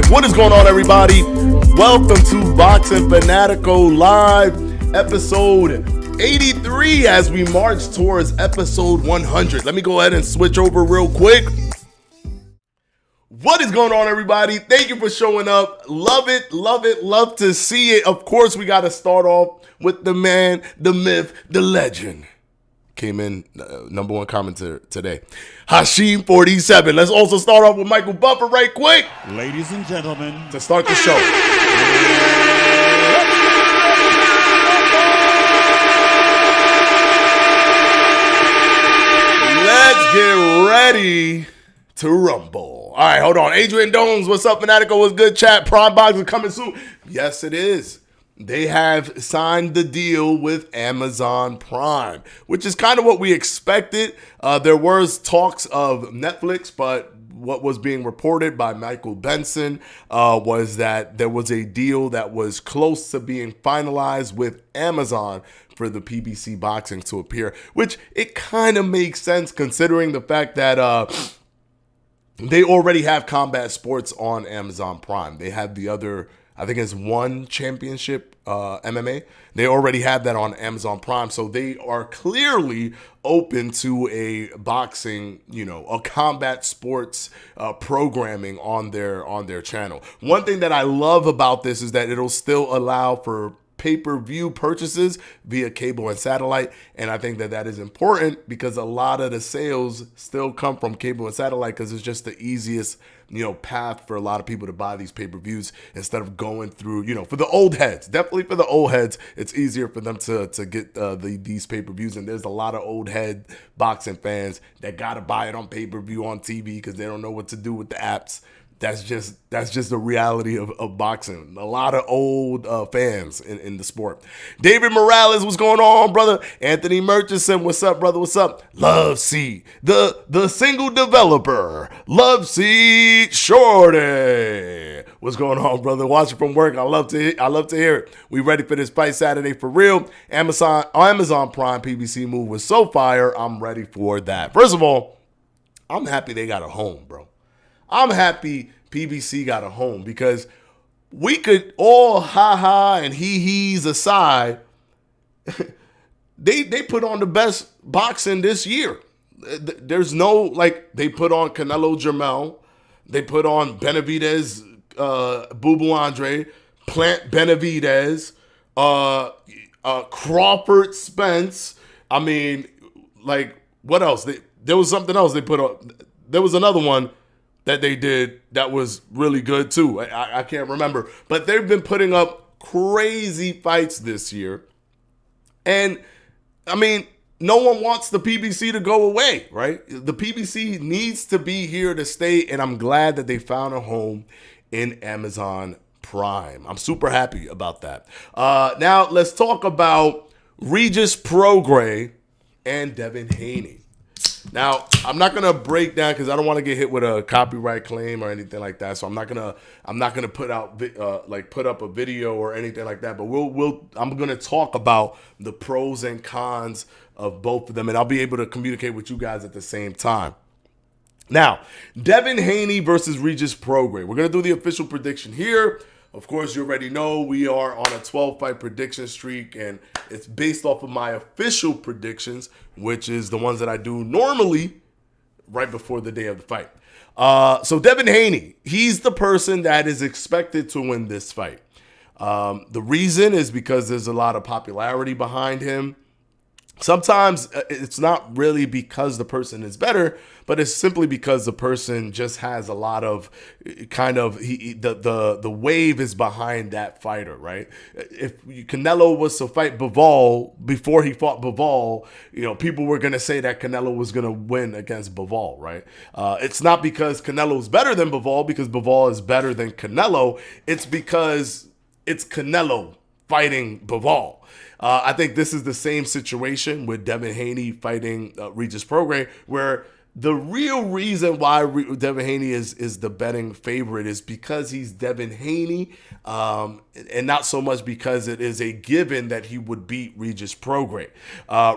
What is going on, everybody? Welcome to Boxing Fanatico Live, episode 83 as we march towards episode 100. Let me go ahead and switch over real quick. What is going on, everybody? Thank you for showing up. Love it, love to see it. Of course, we got to start off with the man, the myth, the legend. Came in number one commenter today, Hashim47. Let's also start off with Michael Buffer right quick. Ladies and gentlemen, to start the show. Let's get ready to rumble. All right, hold on. Adrian Domes, what's up, Fanatico? What's good, chat? Prime Box is coming soon. Yes, it is. They have signed the deal with Amazon Prime, which is kind of what we expected. There was talks of Netflix, but what was being reported by Michael Benson was that there was a deal that was close to being finalized with Amazon for the PBC boxing to appear, which it kind of makes sense considering the fact that they already have combat sports on Amazon Prime. They have the other, I think it's One Championship MMA. They already have that on Amazon Prime. So they are clearly open to a boxing, a combat sports programming on their channel. One thing that I love about this is that it'll still allow for pay-per-view purchases via cable and satellite. And I think that is important because a lot of the sales still come from cable and satellite because it's just the easiest, path for a lot of people to buy these pay-per-views instead of going through, for the old heads. Definitely for the old heads, it's easier for them to get these pay-per-views. And there's a lot of old head boxing fans that got to buy it on pay-per-view on TV because they don't know what to do with the apps. That's just the reality of boxing. A lot of old fans in the sport. David Morales, what's going on, brother? Anthony Murchison, what's up, brother? What's up? Love Seed, the single developer. Love Seed Shorty. What's going on, brother? Watching from work. I love to hear it. We ready for this fight Saturday for real. Amazon Prime PBC move was so fire. I'm ready for that. First of all, I'm happy they got a home, bro. I'm happy PBC got a home because we could all ha-ha and he-he's aside. They put on the best boxing this year. There's no, they put on Canelo Jermel. They put on Benavidez, Boo Andre, Plant Benavidez, Crawford Spence. I mean, what else? There was something else they put on. There was another one that they did that was really good too. I can't remember. But they've been putting up crazy fights this year. And, I mean, no one wants the PBC to go away, right? The PBC needs to be here to stay, and I'm glad that they found a home in Amazon Prime. I'm super happy about that. Now, let's talk about Regis Prograis and Devin Haney. Now, I'm not gonna break down because I don't want to get hit with a copyright claim or anything like that. So I'm not gonna put out put up a video or anything like that. But I'm gonna talk about the pros and cons of both of them, and I'll be able to communicate with you guys at the same time. Now, Devin Haney versus Regis Prograis. We're gonna do the official prediction here. Of course, you already know we are on a 12-fight prediction streak, and it's based off of my official predictions, which is the ones that I do normally right before the day of the fight. So Devin Haney, he's the person that is expected to win this fight. The reason is because there's a lot of popularity behind him. Sometimes it's not really because the person is better, but it's simply because the person just has a lot of the wave is behind that fighter, right? If Canelo was to fight Bivol before he fought Bivol, people were gonna say that Canelo was gonna win against Bivol, right? It's not because Canelo's better than Bivol, because Bivol is better than Canelo. It's because it's Canelo fighting Bivol. I think this is the same situation with Devin Haney fighting Regis Prograis, where the real reason why Devin Haney is the betting favorite is because he's Devin Haney, and not so much because it is a given that he would beat Regis Prograis.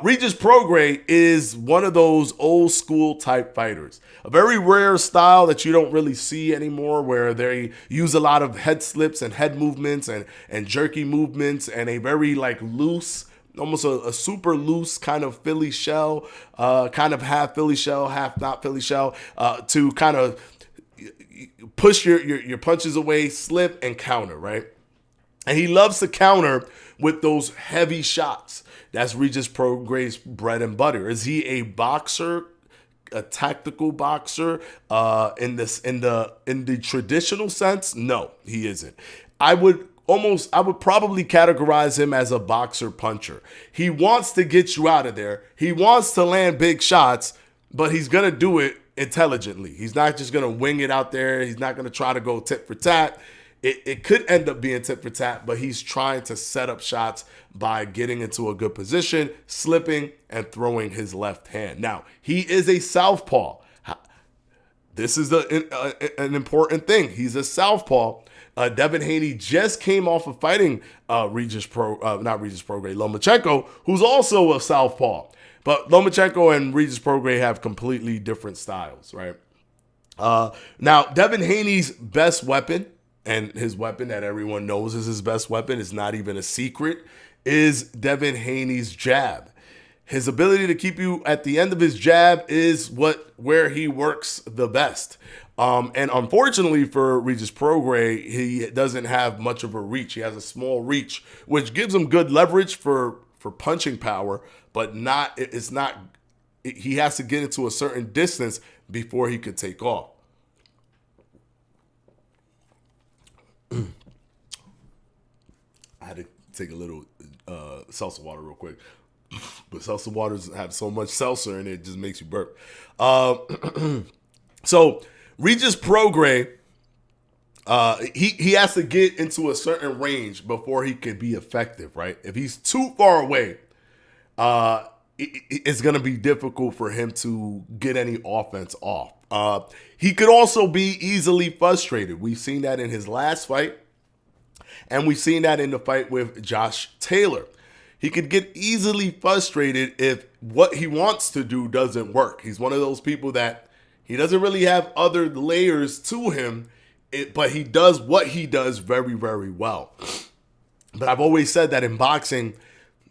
Regis Prograis is one of those old school type fighters, a very rare style that you don't really see anymore, where they use a lot of head slips and head movements and jerky movements and a very loose, almost a super loose kind of Philly shell, kind of half Philly shell, half not Philly shell, to kind of push your punches away, slip, and counter, right? And he loves to counter with those heavy shots. That's Regis Prograis' bread and butter. Is he a boxer, a tactical boxer in the traditional sense? No, he isn't. I would probably categorize him as a boxer puncher. He wants to get you out of there. He wants to land big shots, but he's going to do it intelligently. He's not just going to wing it out there. He's not going to try to go tit for tat. It could end up being tit for tat, but he's trying to set up shots by getting into a good position, slipping, and throwing his left hand. Now, he is a southpaw. This is an important thing. He's a southpaw. Devin Haney just came off of fighting Lomachenko, who's also a southpaw. But Lomachenko and Regis Prograis have completely different styles, right? Now, Devin Haney's best weapon, and his weapon that everyone knows is his best weapon, is not even a secret, is Devin Haney's jab. His ability to keep you at the end of his jab is where he works the best. And unfortunately for Regis Prograis, he doesn't have much of a reach. He has a small reach, which gives him good leverage for punching power, but he has to get into a certain distance before he could take off. I had to take a little seltzer water real quick. But seltzer waters have so much seltzer in it, just makes you burp. So Regis Prograis, he has to get into a certain range before he can be effective, right? If he's too far away, it's going to be difficult for him to get any offense off. He could also be easily frustrated. We've seen that in his last fight, and we've seen that in the fight with Josh Taylor. He could get easily frustrated if what he wants to do doesn't work. He's one of those people that he doesn't really have other layers to him, but he does what he does very, very well. But I've always said that in boxing,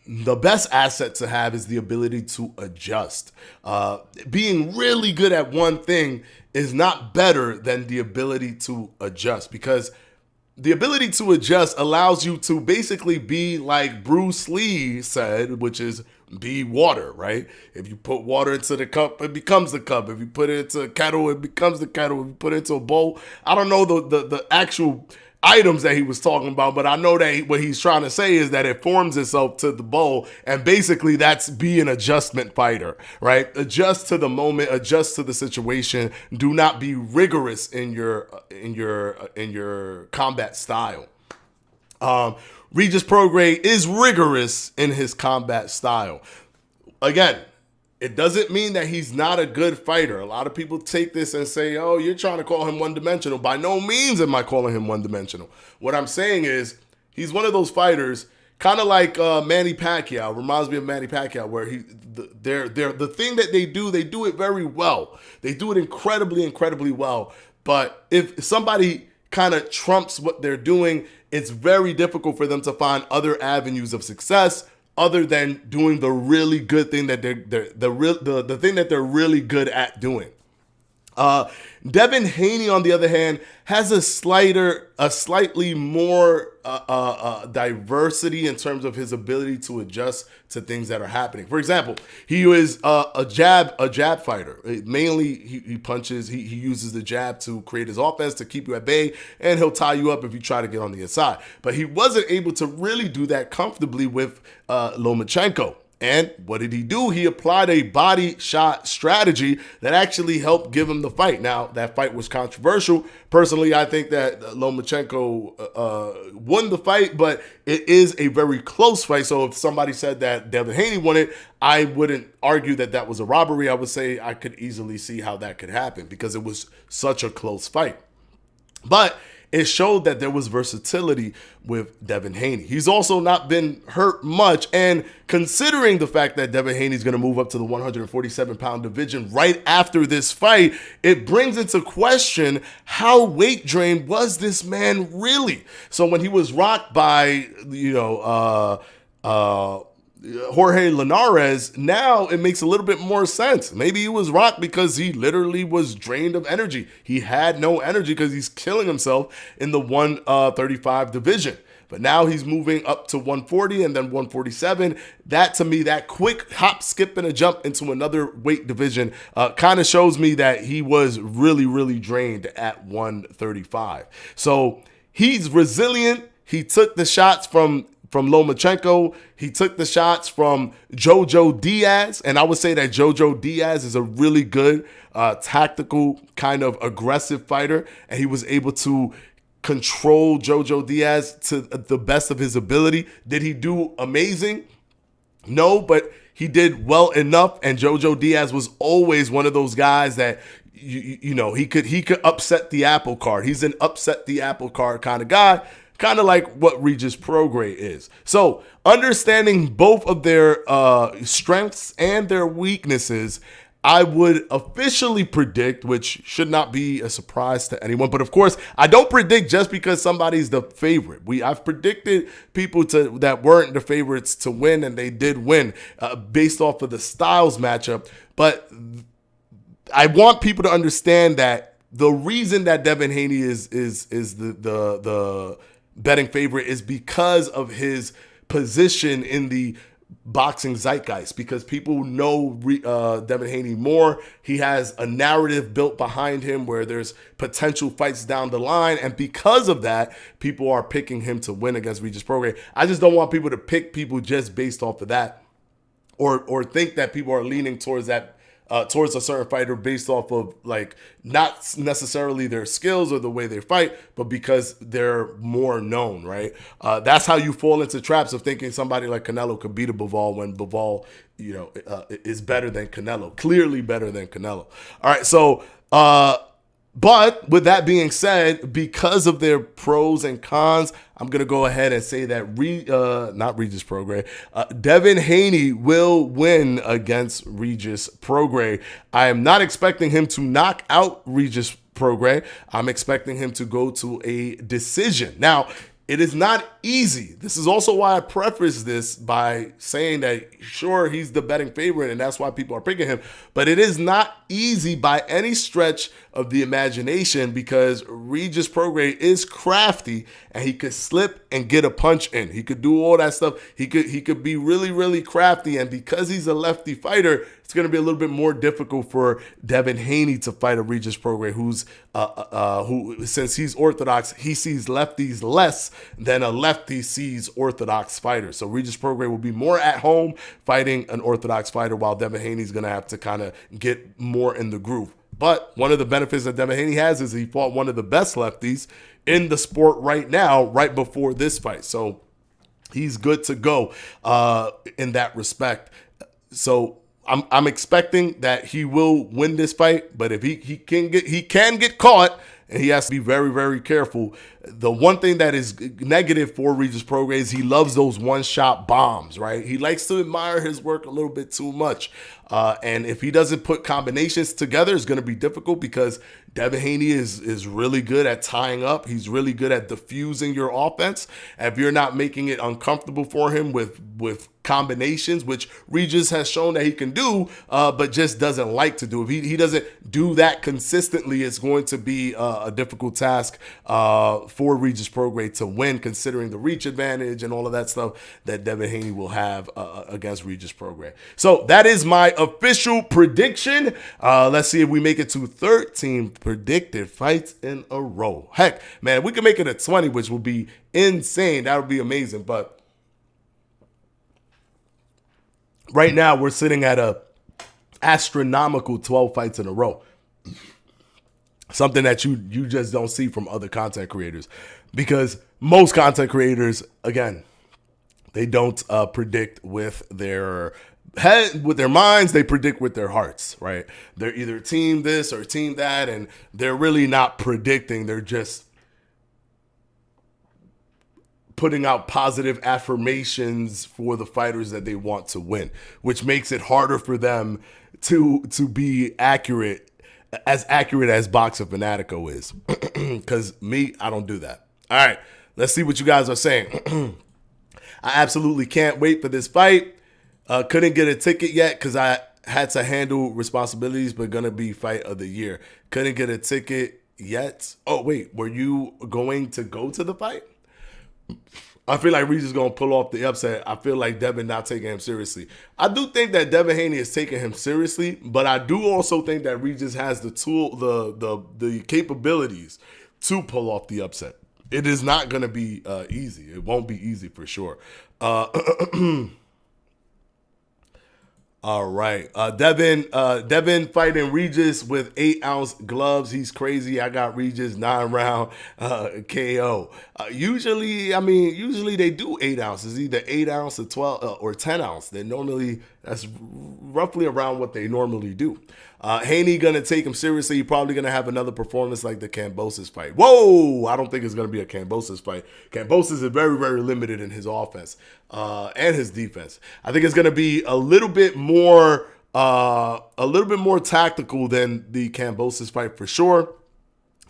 the best asset to have is the ability to adjust. Being really good at one thing is not better than the ability to adjust, because the ability to adjust allows you to basically be like Bruce Lee said, which is be water, right? If you put water into the cup, it becomes the cup. If you put it into a kettle, it becomes the kettle. If you put it into a bowl, I don't know the actual items that he was talking about, but I know that what he's trying to say is that it forms itself to the bowl, and basically that's be an adjustment fighter, right? Adjust to the moment, adjust to the situation. Do not be rigorous in your combat style. Regis Prograis is rigorous in his combat style. Again, it doesn't mean that he's not a good fighter. A lot of people take this and say, oh, you're trying to call him one-dimensional. By no means am I calling him one-dimensional. What I'm saying is he's one of those fighters, kind of like Manny Pacquiao. Reminds me of Manny Pacquiao, where the thing that they do it very well. They do it incredibly, incredibly well. But if somebody kind of trumps what they're doing, it's very difficult for them to find other avenues of success other than doing the really good thing that the thing that they're really good at doing. Devin Haney, on the other hand, has a slightly more diversity in terms of his ability to adjust to things that are happening. For example, he is a jab fighter. Mainly, he punches. He uses the jab to create his offense, to keep you at bay, and he'll tie you up if you try to get on the inside. But he wasn't able to really do that comfortably with Lomachenko. And what did he do? He applied a body shot strategy that actually helped give him the fight. Now, that fight was controversial. Personally, I think that Lomachenko won the fight, but it is a very close fight. So if somebody said that Devin Haney won it, I wouldn't argue that that was a robbery. I would say I could easily see how that could happen because it was such a close fight. But it showed that there was versatility with Devin Haney. He's also not been hurt much. And considering the fact that Devin Haney is going to move up to the 147-pound division right after this fight, it brings into question how weight drained was this man really? So when he was rocked by, Jorge Linares, now it makes a little bit more sense. Maybe he was rocked because he literally was drained of energy. He had no energy because he's killing himself in the 135 division. But now he's moving up to 140 and then 147. That, to me, that quick hop, skip, and a jump into another weight division kind of shows me that he was really, really drained at 135. So he's resilient. He took the shots from Lomachenko. He took the shots from Jojo Diaz. And I would say that Jojo Diaz is a really good tactical kind of aggressive fighter. And he was able to control Jojo Diaz to the best of his ability. Did he do amazing? No, but he did well enough. And Jojo Diaz was always one of those guys that he could upset the apple cart. He's an upset the apple cart kind of guy. Kind of like what Regis Prograis is. So understanding both of their strengths and their weaknesses, I would officially predict, which should not be a surprise to anyone. But of course, I don't predict just because somebody's the favorite. I've predicted people that weren't the favorites to win, and they did win based off of the styles matchup. But I want people to understand that the reason that Devin Haney is the betting favorite is because of his position in the boxing zeitgeist, because people know Devin Haney more. He has a narrative built behind him where there's potential fights down the line, and because of that, people are picking him to win against Regis Prograis. I just don't want people to pick people just based off of that, or think that people are leaning towards that towards a certain fighter based off of like not necessarily their skills or the way they fight, but because they're more known, right? That's how you fall into traps of thinking somebody like Canelo could beat a Bivol when Bivol, is better than Canelo, clearly better than Canelo. All right, so but with that being said, because of their pros and cons, I'm going to go ahead and say that not Regis Prograis, Devin Haney will win against Regis Prograis. I am not expecting him to knock out Regis Prograis. I'm expecting him to go to a decision. Now, it is not easy. This is also why I preface this by saying that, sure, he's the betting favorite, and that's why people are picking him. But it is not easy by any stretch of the imagination, because Regis Prograis is crafty, and he could slip and get a punch in. He could do all that stuff. He could be really, really crafty, and because he's a lefty fighter, it's going to be a little bit more difficult for Devin Haney to fight a Regis Prograis who, since he's orthodox, he sees lefties less than a lefty sees orthodox fighters. So Regis Prograis will be more at home fighting an orthodox fighter, while Devin Haney's going to have to kind of get more in the groove. But one of the benefits that Devin Haney has is he fought one of the best lefties in the sport right now, right before this fight. So he's good to go in that respect. So I'm expecting that he will win this fight, but if he can get caught, and he has to be very, very careful. The one thing that is negative for Regis Prograis is he loves those one-shot bombs, right? He likes to admire his work a little bit too much. And if he doesn't put combinations together, it's going to be difficult, because Devin Haney is really good at tying up. He's really good at diffusing your offense. And if you're not making it uncomfortable for him with combinations, which Regis has shown that he can do, but just doesn't like to do. If he doesn't do that consistently, it's going to be a difficult task for Regis Prograis to win, considering the reach advantage and all of that stuff that Devin Haney will have against Regis Prograis. So that is my official prediction. Let's see if we make it to 13 predicted fights in a row. Heck, man, we can make it a 20, which will be insane. That would be amazing. But right now, we're sitting at a astronomical 12 fights in a row. Something that you just don't see from other content creators, because most content creators, again, they don't predict with their head, with their minds. They predict with their hearts, right? They're either team this or team that, and they're really not predicting. They're just putting out positive affirmations for the fighters that they want to win, which makes it harder for them to be accurate as Boxer Fanatico is. Because me, I don't do that. All right, let's see what you guys are saying. I absolutely can't wait for this fight. Couldn't get a ticket yet because I had to handle responsibilities, but gonna be fight of the year. Couldn't get a ticket yet. Oh, wait, were you going to go to the fight? I feel like Regis is going to pull off the upset. I feel like Devin not taking him seriously. I do think that Devin Haney is taking him seriously, but I do also think that Regis has the tool, the capabilities to pull off the upset. It is not going to be easy. It won't be easy for sure. All right. Devin fighting Regis with 8-ounce gloves. He's crazy. I got Regis 9-round KO. Usually they do 8 ounces, either 8 ounce or 12 or 10 ounce. That's roughly around what they normally do. Haney gonna take him seriously. He's probably gonna have another performance like the Kambosos fight. Whoa! I don't think it's gonna be a Kambosos fight. Kambosos is very, very limited in his offense and his defense. I think it's gonna be a little bit more tactical than the Kambosos fight for sure.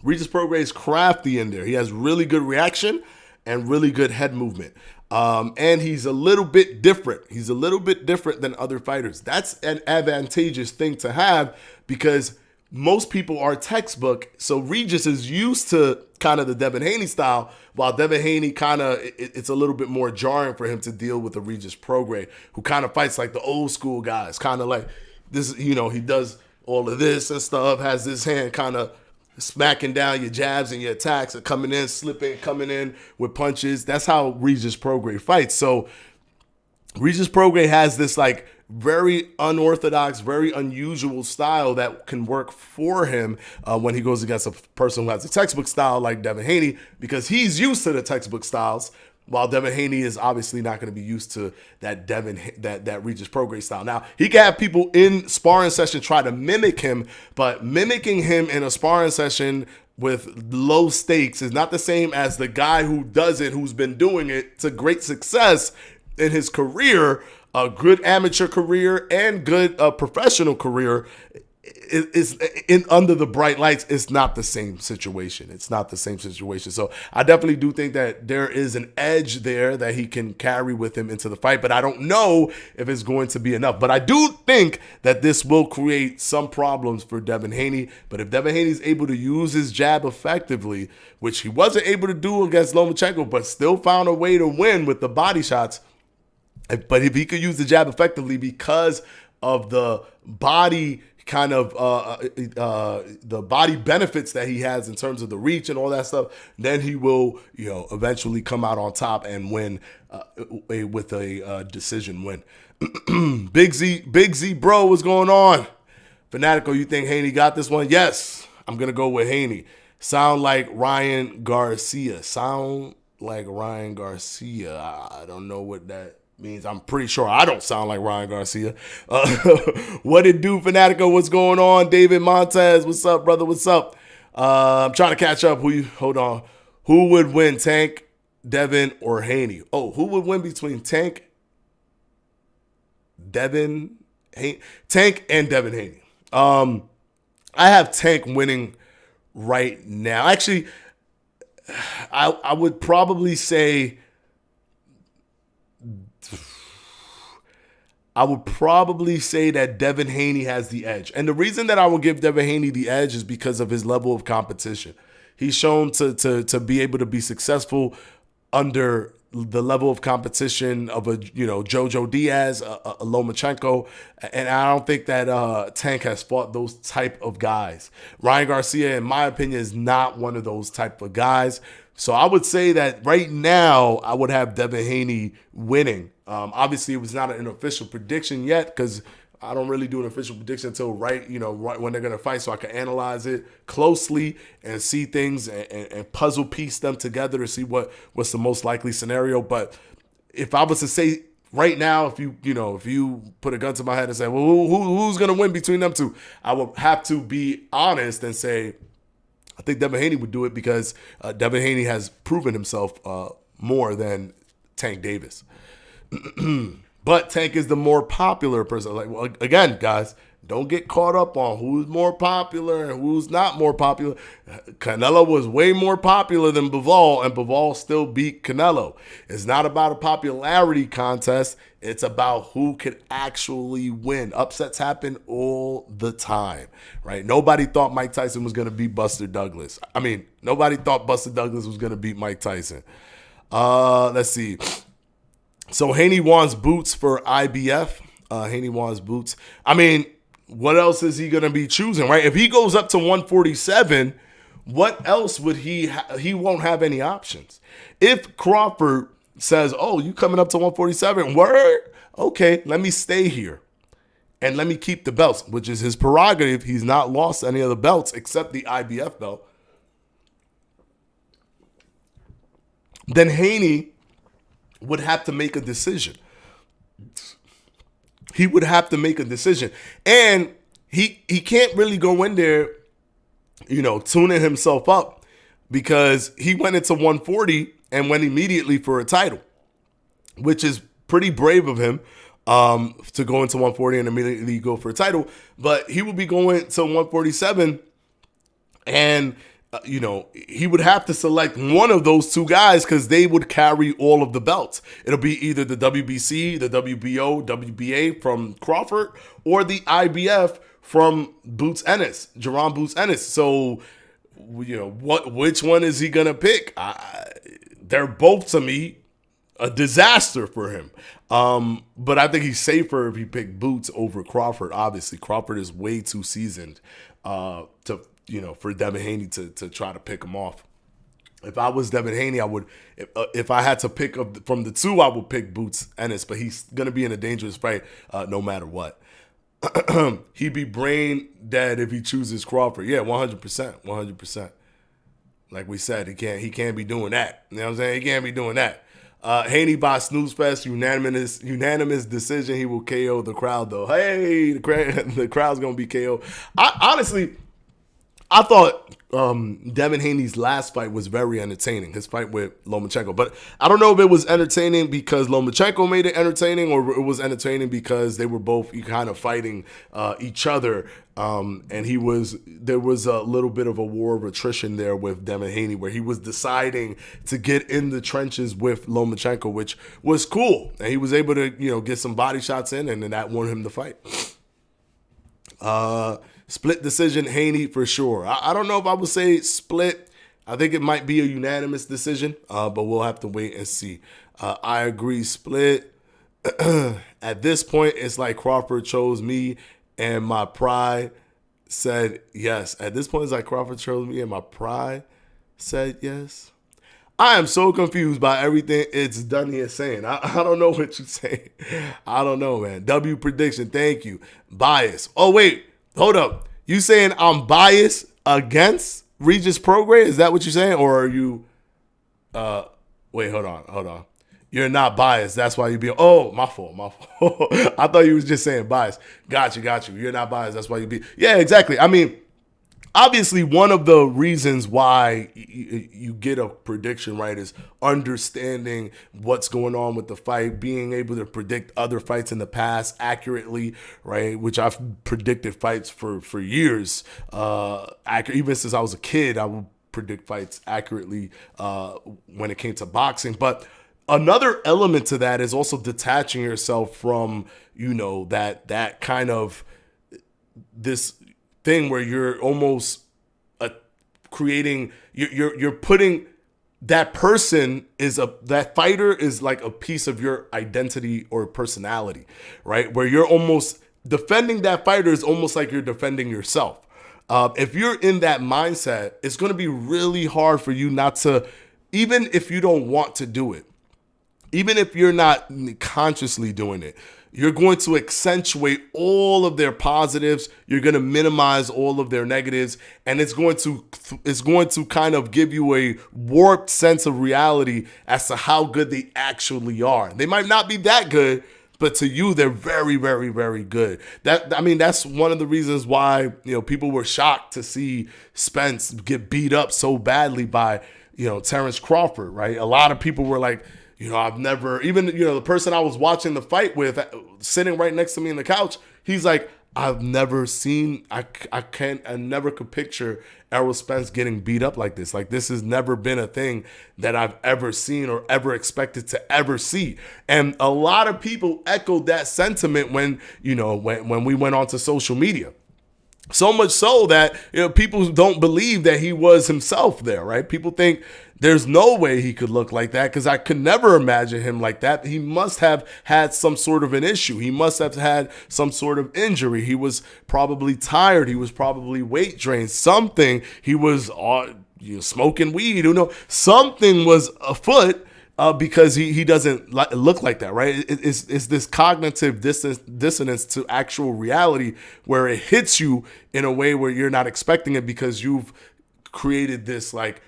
Regis Prograis is crafty in there. He has really good reaction and really good head movement. And he's a little bit different. He's a little bit different than other fighters. That's an advantageous thing to have because most people are textbook. So Regis is used to kind of the Devin Haney style, while Devin Haney it's a little bit more jarring for him to deal with a Regis Prograis who kind of fights like the old school guys, kind of like this, he does all of this and stuff, has this hand kind of smacking down your jabs and your attacks and coming in, slipping, coming in with punches. That's how Regis Prograis fights. So Regis Prograis has this like very unorthodox, very unusual style that can work for him when he goes against a person who has a textbook style like Devin Haney, because he's used to the textbook styles, while Devin Haney is obviously not going to be used to that Regis Prograis style. Now, he can have people in sparring session try to mimic him, but mimicking him in a sparring session with low stakes is not the same as the guy who does it, who's been doing it to great success in his career, a good amateur career and good professional career. Is in under the bright lights. It's not the same situation. It's not the same situation. So I definitely do think that there is an edge there that he can carry with him into the fight, but I don't know if it's going to be enough. But I do think that this will create some problems for Devin Haney. But if Devin Haney is able to use his jab effectively, which he wasn't able to do against Lomachenko, but still found a way to win with the body shots. But if he could use the jab effectively because of the body kind of the body benefits that he has in terms of the reach and all that stuff, then he will, eventually come out on top and win with a decision win. Big Z, bro, what's going on? Fanatico, you think Haney got this one? Yes, I'm gonna go with Haney. Sound like Ryan Garcia. I don't know what that means. I'm pretty sure I don't sound like Ryan Garcia. What it do, Fanatico? What's going on? David Montez, what's up, brother? What's up? I'm trying to catch up. Hold on. Who would win, Tank, Devin, or Haney? Oh, who would win between Tank, Tank, and Devin Haney? I have Tank winning right now. Actually, I would probably say that Devin Haney has the edge. And the reason that I will give Devin Haney the edge is because of his level of competition. He's shown to be able to be successful under the level of competition of a Jojo Diaz, a Lomachenko, and I don't think that Tank has fought those type of guys. Ryan Garcia, in my opinion, is not one of those type of guys. So I would say that right now I would have Devin Haney winning. Obviously, it was not an official prediction yet because I don't really do an official prediction until right when they're gonna fight, so I can analyze it closely and see things and puzzle piece them together to see what's the most likely scenario. But if I was to say right now, if you put a gun to my head and say, well, who's gonna win between them two, I would have to be honest and say I think Devin Haney would do it because Devin Haney has proven himself more than Tank Davis. But Tank is the more popular person. Like, well, again, guys, don't get caught up on who's more popular and who's not more popular. Canelo was way more popular than Bivol, and Bivol still beat Canelo. It's not about a popularity contest. It's about who could actually win. Upsets happen all the time, right? Nobody thought Mike Tyson was going to beat Buster Douglas. I mean, nobody thought Buster Douglas was going to beat Mike Tyson. Let's see. So Haney wants boots for IBF. Haney wants boots. I mean, what else is he going to be choosing, right? If he goes up to 147, what else would he he won't have any options. If Crawford says, oh, you coming up to 147, word? Okay, let me stay here. And let me keep the belts, which is his prerogative. He's not lost any of the belts except the IBF belt. Then Haney would have to make a decision. He would have to make a decision. And he can't really go in there, tuning himself up because he went into 140 and went immediately for a title, which is pretty brave of him to go into 140 and immediately go for a title. But he will be going to 147 and he would have to select one of those two guys because they would carry all of the belts. It'll be either the WBC, the WBO, WBA from Crawford, or the IBF from Boots Ennis, Jerron Boots Ennis. So, which one is he gonna pick? They're both, to me, a disaster for him. But I think he's safer if he picked Boots over Crawford. Obviously, Crawford is way too seasoned for Devin Haney to try to pick him off. If I was Devin Haney, I would, if I had to pick up from the two, I would pick Boots Ennis, but he's going to be in a dangerous fight no matter what. He'd be brain dead if he chooses Crawford. Yeah, 100%, 100%. Like we said, he can't be doing that. You know what I'm saying? He can't be doing that. Haney by Snooze Fest, unanimous decision. He will KO the crowd, though. Hey, the crowd's going to be KO. I thought Devin Haney's last fight was very entertaining, his fight with Lomachenko. But I don't know if it was entertaining because Lomachenko made it entertaining or it was entertaining because they were both kind of fighting each other. And there was a little bit of a war of attrition there with Devin Haney where he was deciding to get in the trenches with Lomachenko, which was cool. And he was able to, get some body shots in, and then that won him the fight. Split decision, Haney for sure. I don't know if I would say split. I think it might be a unanimous decision, but we'll have to wait and see. I agree, split. At this point, it's like Crawford chose me and my pride said yes. At this point, it's like Crawford chose me and my pride said yes. I am so confused by everything It's Done here saying. I don't know what you're saying. I don't know, man. W prediction, thank you. Bias. Oh, wait. Hold up. You saying I'm biased against Regis Prograis? Is that what you're saying? Or are you wait, hold on. You're not biased. That's why you be my fault. I thought you was just saying biased. Got you. You're not biased. That's why you be. Yeah, exactly. I mean, obviously, one of the reasons why you get a prediction right is understanding what's going on with the fight, being able to predict other fights in the past accurately, right? Which I've predicted fights for years. Even since I was a kid, I would predict fights accurately when it came to boxing. But another element to that is also detaching yourself from, that kind of this thing where you're almost creating, you're putting that that fighter is like a piece of your identity or personality, right? Where you're almost defending that fighter is almost like you're defending yourself. If you're in that mindset, it's going to be really hard for you not to, even if you don't want to do it, even if you're not consciously doing it, you're going to accentuate all of their positives. You're going to minimize all of their negatives, and it's going to kind of give you a warped sense of reality as to how good they actually are. They might not be that good, but to you, they're very, very, very good. That's one of the reasons why, people were shocked to see Spence get beat up so badly by, Terrence Crawford, right? A lot of people were like, I've never, even, the person I was watching the fight with, sitting right next to me on the couch, he's like, I've never seen, I never could picture Errol Spence getting beat up like this. Like, this has never been a thing that I've ever seen or ever expected to ever see. And a lot of people echoed that sentiment when we went onto social media. So much so that people don't believe that he was himself there, right? People think there's no way he could look like that, because I could never imagine him like that. He must have had some sort of an issue. He must have had some sort of injury. He was probably tired. He was probably weight drained. Something. He was smoking weed. Something was afoot. Because he doesn't look like that, right? It's this cognitive dissonance to actual reality, where it hits you in a way where you're not expecting it, because you've created this like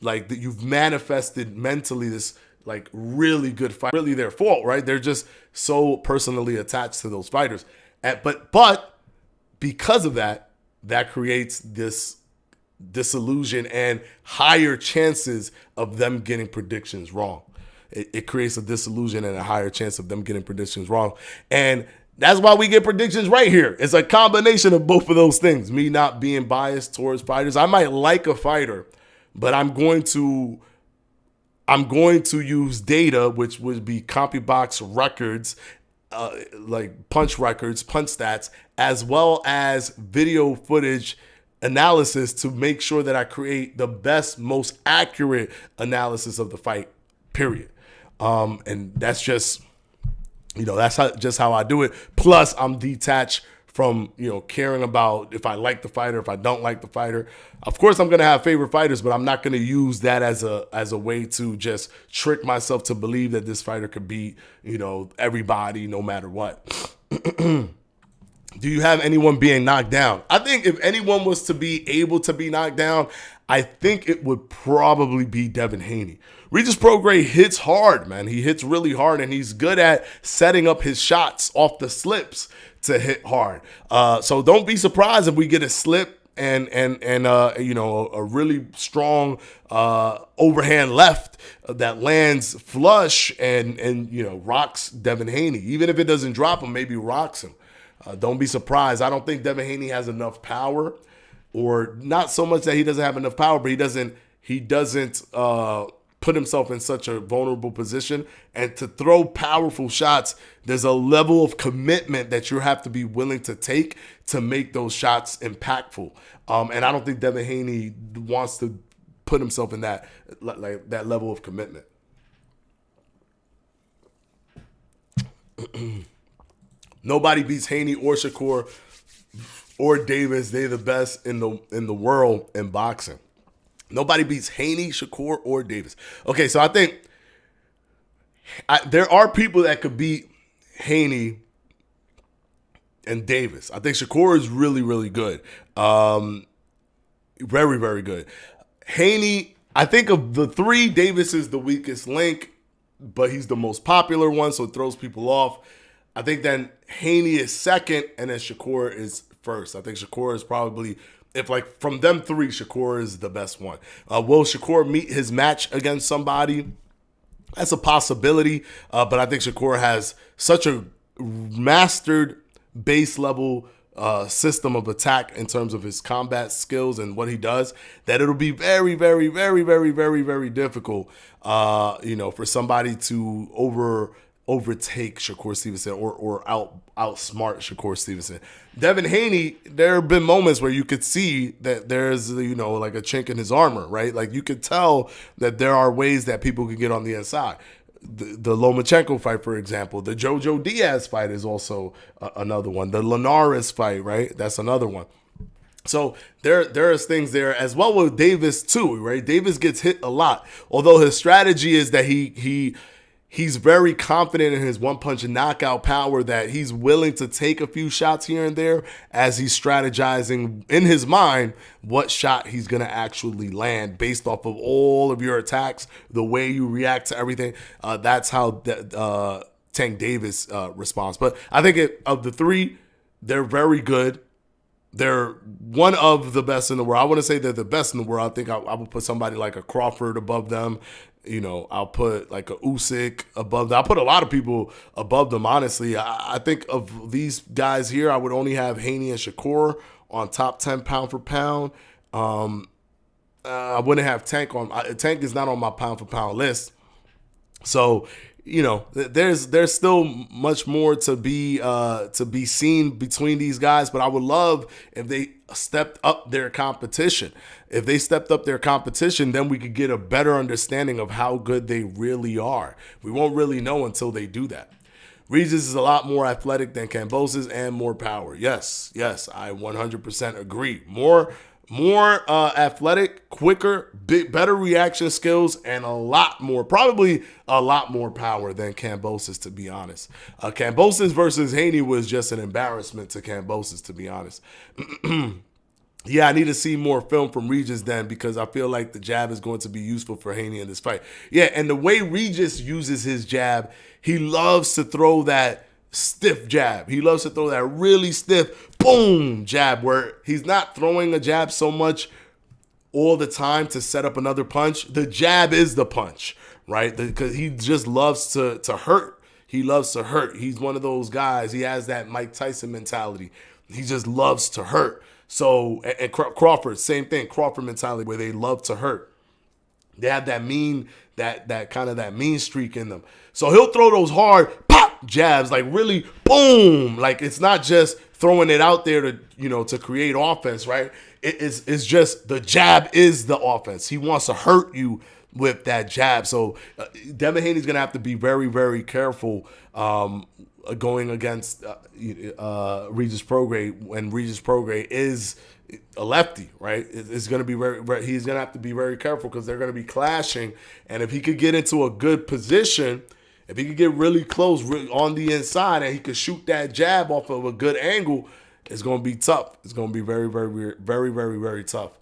you've manifested mentally this like really good fight. Really their fault, right? They're just so personally attached to those fighters, but because of that creates this disillusion and higher chances of them getting predictions wrong. It creates a disillusion and a higher chance of them getting predictions wrong. And that's why we get predictions right here. It's a combination of both of those things. Me not being biased towards fighters. I might like a fighter, but I'm going to use data, which would be CompuBox records, like punch records, punch stats, as well as video footage analysis, to make sure that I create the best, most accurate analysis of the fight, period. And that's just, that's how I do it. Plus, I'm detached from, caring about if I like the fighter, if I don't like the fighter. Of course, I'm going to have favorite fighters, but I'm not going to use that as a way to just trick myself to believe that this fighter could beat, everybody, no matter what. Do you have anyone being knocked down? I think if anyone was to be able to be knocked down, I think it would probably be Devin Haney. Regis Prograis hits hard, man. He hits really hard, and he's good at setting up his shots off the slips to hit hard. So don't be surprised if we get a slip and a really strong overhand left that lands flush and rocks Devin Haney. Even if it doesn't drop him, maybe rocks him. Don't be surprised. I don't think Devin Haney has enough power, or not so much that he doesn't have enough power, but he doesn't put himself in such a vulnerable position. And to throw powerful shots, there's a level of commitment that you have to be willing to take to make those shots impactful. And I don't think Devin Haney wants to put himself in that level of commitment. Nobody beats Haney or Shakur or Davis. They're the best in the world in boxing. Nobody beats Haney, Shakur, or Davis. Okay, so I think there are people that could beat Haney and Davis. I think Shakur is really, really good. Very, very good. Haney, I think of the three, Davis is the weakest link, but he's the most popular one, so it throws people off. I think then Haney is second, and then Shakur is first. I think Shakur is probably, from them three, Shakur is the best one. Will Shakur meet his match against somebody? That's a possibility, but I think Shakur has such a mastered base level system of attack in terms of his combat skills and what he does, that it'll be very, very, very, very, very, very difficult, for somebody to overtake Shakur Stevenson or outsmart Shakur Stevenson. Devin Haney, there have been moments where you could see that there's, like a chink in his armor, right? Like you could tell that there are ways that people can get on the inside. The Lomachenko fight, for example. The Jojo Diaz fight is also another one. The Linares fight, right? That's another one. So there is things there as well with Davis too, right? Davis gets hit a lot, although his strategy is that he's very confident in his one-punch knockout power, that he's willing to take a few shots here and there as he's strategizing in his mind what shot he's going to actually land based off of all of your attacks, the way you react to everything. That's how Tank Davis responds. But I think of the three, they're very good. They're one of the best in the world. I want to say they're the best in the world. I think I would put somebody like a Crawford above them. I'll put like a Usyk above them. I'll put a lot of people above them, honestly. I think of these guys here, I would only have Haney and Shakur on top 10 pound for pound. I wouldn't have Tank on. Tank is not on my pound for pound list. So, there's still much more to be seen between these guys, but I would love if they stepped up their competition. If they stepped up their competition, then we could get a better understanding of how good they really are. We won't really know until they do that. Regis is a lot more athletic than Kambosos and more power. Yes, I 100% agree. More athletic, quicker, better reaction skills, and probably a lot more power than Kambosos, to be honest. Kambosos versus Haney was just an embarrassment to Kambosos, to be honest. Yeah, I need to see more film from Regis then, because I feel like the jab is going to be useful for Haney in this fight. Yeah, and the way Regis uses his jab, he loves to throw that stiff jab. He loves to throw that really stiff, boom, jab, where he's not throwing a jab so much all the time to set up another punch. The jab is the punch, right? Because he just loves to hurt. He loves to hurt. He's one of those guys. He has that Mike Tyson mentality. He just loves to hurt. So, and Crawford, same thing, Crawford mentality, where they love to hurt. They have that mean, that kind of that mean streak in them. So he'll throw those hard pop jabs, like really boom. Like it's not just throwing it out there to create offense, right? It's just the jab is the offense. He wants to hurt you with that jab. So Devin Haney's gonna have to be very, very careful going against Regis Prograis when Regis Prograis is a lefty, right? It's going to be he's going to have to be very careful because they're going to be clashing. And if he could get into a good position, if he could get really close on the inside and he could shoot that jab off of a good angle, it's going to be tough. It's going to be very, very, very, very, very tough.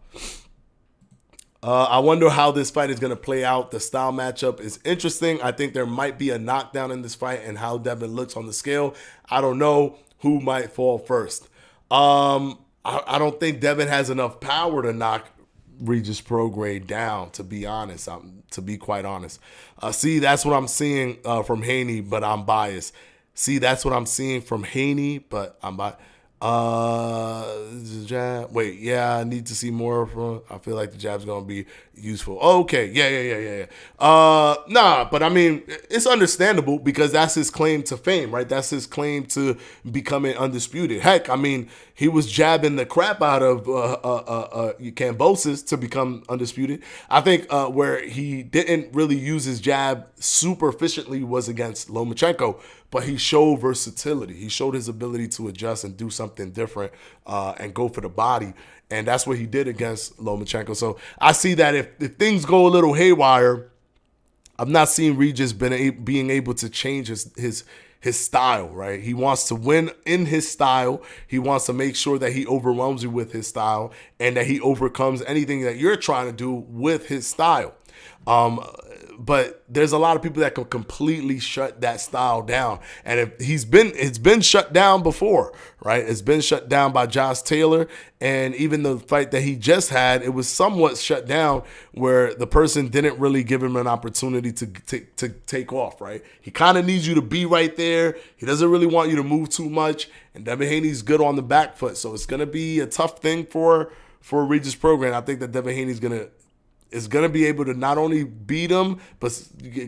I wonder how this fight is going to play out. The style matchup is interesting. I think there might be a knockdown in this fight and how Devin looks on the scale. I don't know who might fall first. I don't think Devin has enough power to knock Regis Prograis down, to be honest, to be quite honest. See, that's what I'm seeing from Haney, but I'm biased. See, that's what I'm seeing from Haney, but I'm biased. Wait, yeah, I need to see more from. I feel like the jab's gonna be useful. Okay, yeah. Nah, but I mean, it's understandable because that's his claim to fame, right? That's his claim to becoming undisputed. Heck, I mean, he was jabbing the crap out of Kambosos to become undisputed. I think where he didn't really use his jab super efficiently was against Lomachenko, but he showed versatility. He showed his ability to adjust and do something different and go for the body. And that's what he did against Lomachenko. So I see that if things go a little haywire, I've not seen Regis being able to change his style, right? He wants to win in his style. He wants to make sure that he overwhelms you with his style and that he overcomes anything that you're trying to do with his style. But there's a lot of people that can completely shut that style down. And it's been shut down before, right? It's been shut down by Josh Taylor. And even the fight that he just had, it was somewhat shut down where the person didn't really give him an opportunity to take off, right? He kind of needs you to be right there. He doesn't really want you to move too much. And Devin Haney's good on the back foot. So it's going to be a tough thing for Regis Prograis. I think that Devin Haney's is going to be able to not only beat him, but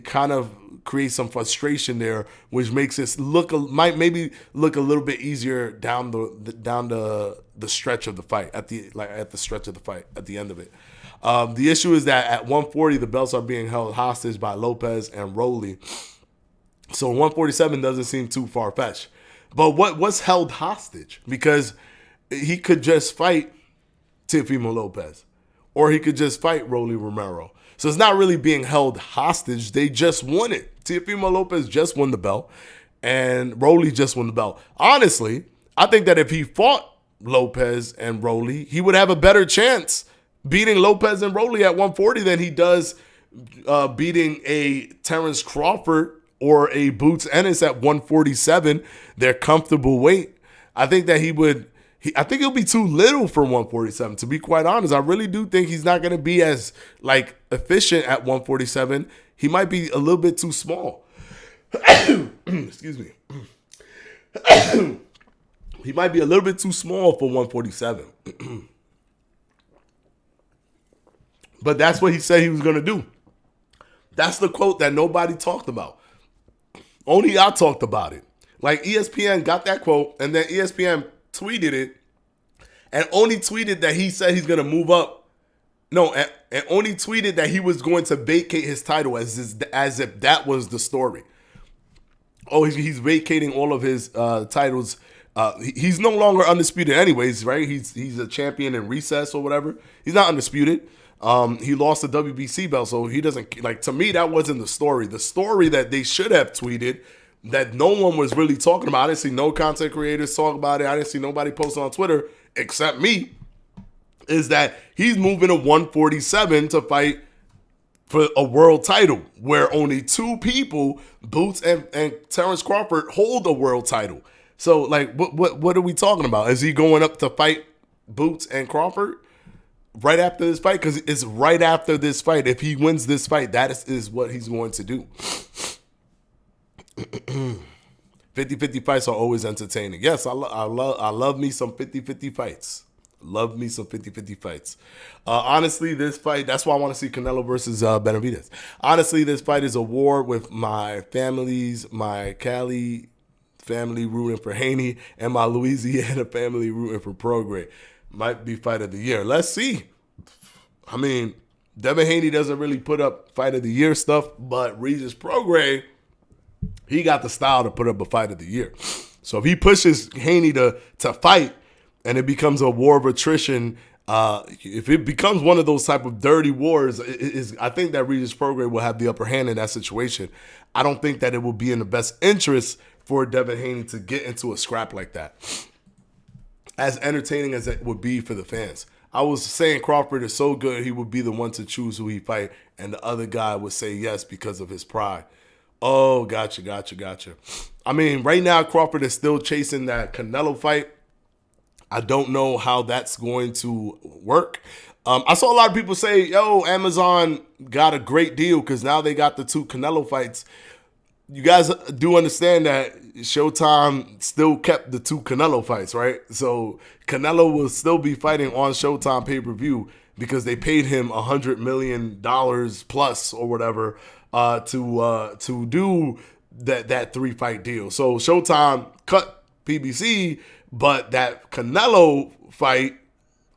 kind of create some frustration there, which makes it might maybe look a little bit easier down the stretch of the fight at the stretch of the fight at the end of it. The issue is that at 140 the belts are being held hostage by Lopez and Rolly, so 147 doesn't seem too far fetched. But what's held hostage? Because he could just fight Teofimo Lopez, or he could just fight Rolly Romero. So it's not really being held hostage. They just won it. Teofimo Lopez just won the belt, and Rolly just won the belt. Honestly, I think that if he fought Lopez and Rolly, he would have a better chance beating Lopez and Rolly at 140 than he does beating a Terrence Crawford or a Boots Ennis at 147, their comfortable weight. I think that I think he'll be too little for 147, to be quite honest. I really do think he's not going to be as efficient at 147. He might be a little bit too small. Excuse me. He might be a little bit too small for 147. But that's what he said he was going to do. That's the quote that nobody talked about. Only I talked about it. ESPN got that quote, and then ESPN tweeted it, and only tweeted that he said he's going to move up. No, and only tweeted that he was going to vacate his title as if that was the story. Oh, he's vacating all of his titles. He's no longer undisputed anyways, right? He's a champion in recess or whatever. He's not undisputed. He lost the WBC belt, so he doesn't, to me, that wasn't the story. The story that they should have tweeted that no one was really talking about. I didn't see no content creators talk about it. I didn't see nobody post on Twitter except me, is that he's moving to 147 to fight for a world title, where only two people, Boots and Terrence Crawford, hold a world title. So, what are we talking about? Is he going up to fight Boots and Crawford right after this fight? Because it's right after this fight. If he wins this fight, that is what he's going to do. 50-50 fights are always entertaining. Yes, I love me some 50-50 fights. Love me some 50-50 fights. Honestly, this fight, that's why I want to see Canelo versus Benavidez. Honestly, this fight is a war with my Cali family rooting for Haney and my Louisiana family rooting for Prograis. Might be fight of the year. Let's see. I mean, Devin Haney doesn't really put up fight of the year stuff, but Regis Prograis, he got the style to put up a fight of the year. So if he pushes Haney to fight and it becomes a war of attrition, if it becomes one of those type of dirty wars, I think that Regis Prograis will have the upper hand in that situation. I don't think that it will be in the best interest for Devin Haney to get into a scrap like that, as entertaining as it would be for the fans. I was saying Crawford is so good, he would be the one to choose who he fight, and the other guy would say yes because of his pride. Oh, gotcha. I mean, right now, Crawford is still chasing that Canelo fight. I don't know how that's going to work. I saw a lot of people say, Amazon got a great deal because now they got the two Canelo fights. You guys do understand that Showtime still kept the two Canelo fights, right? So Canelo will still be fighting on Showtime pay-per-view because they paid him $100 million plus or whatever to do that 3-fight deal. So Showtime cut PBC, but that Canelo fight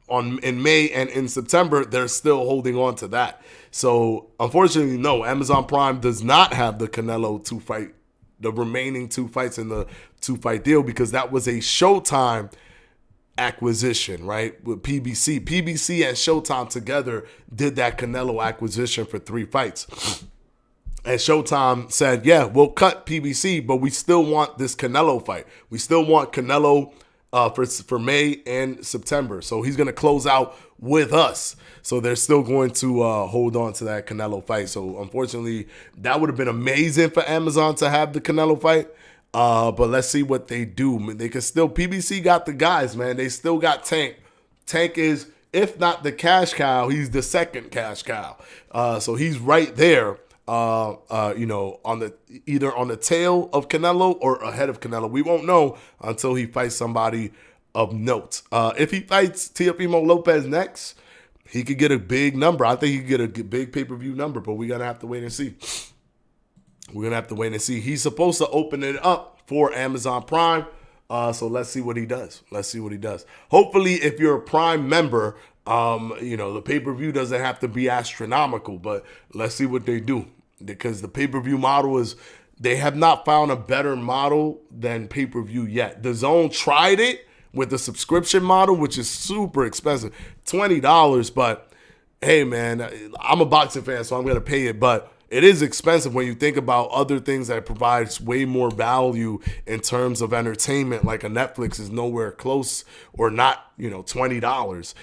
in May and in September, they're still holding on to that. So unfortunately, no, Amazon Prime does not have the Canelo the remaining 2 fights in the 2-fight deal, because that was a Showtime acquisition, right? With PBC. PBC and Showtime together did that Canelo acquisition for 3 fights. And Showtime said, yeah, we'll cut PBC, but we still want this Canelo fight. We still want Canelo for May and September. So he's going to close out with us. So they're still going to hold on to that Canelo fight. So unfortunately, that would have been amazing for Amazon to have the Canelo fight. But let's see what they do. They can still, PBC got the guys, man. They still got Tank. Tank is, if not the cash cow, he's the second cash cow. So he's right there. Either on the tail of Canelo or ahead of Canelo. We won't know until he fights somebody of note. If he fights Teofimo Lopez next, he could get a big number. I think he could get a big pay-per-view number, but we're going to have to wait and see. We're going to have to wait and see. He's supposed to open it up for Amazon Prime. So let's see what he does. Let's see what he does. Hopefully, if you're a Prime member, the pay-per-view doesn't have to be astronomical, but let's see what they do. Because the pay-per-view model they have not found a better model than pay-per-view yet. DAZN tried it with the subscription model, which is super expensive, $20. But hey, man, I'm a boxing fan, so I'm going to pay it. But it is expensive when you think about other things that provides way more value in terms of entertainment. Like a Netflix is nowhere close or not, $20.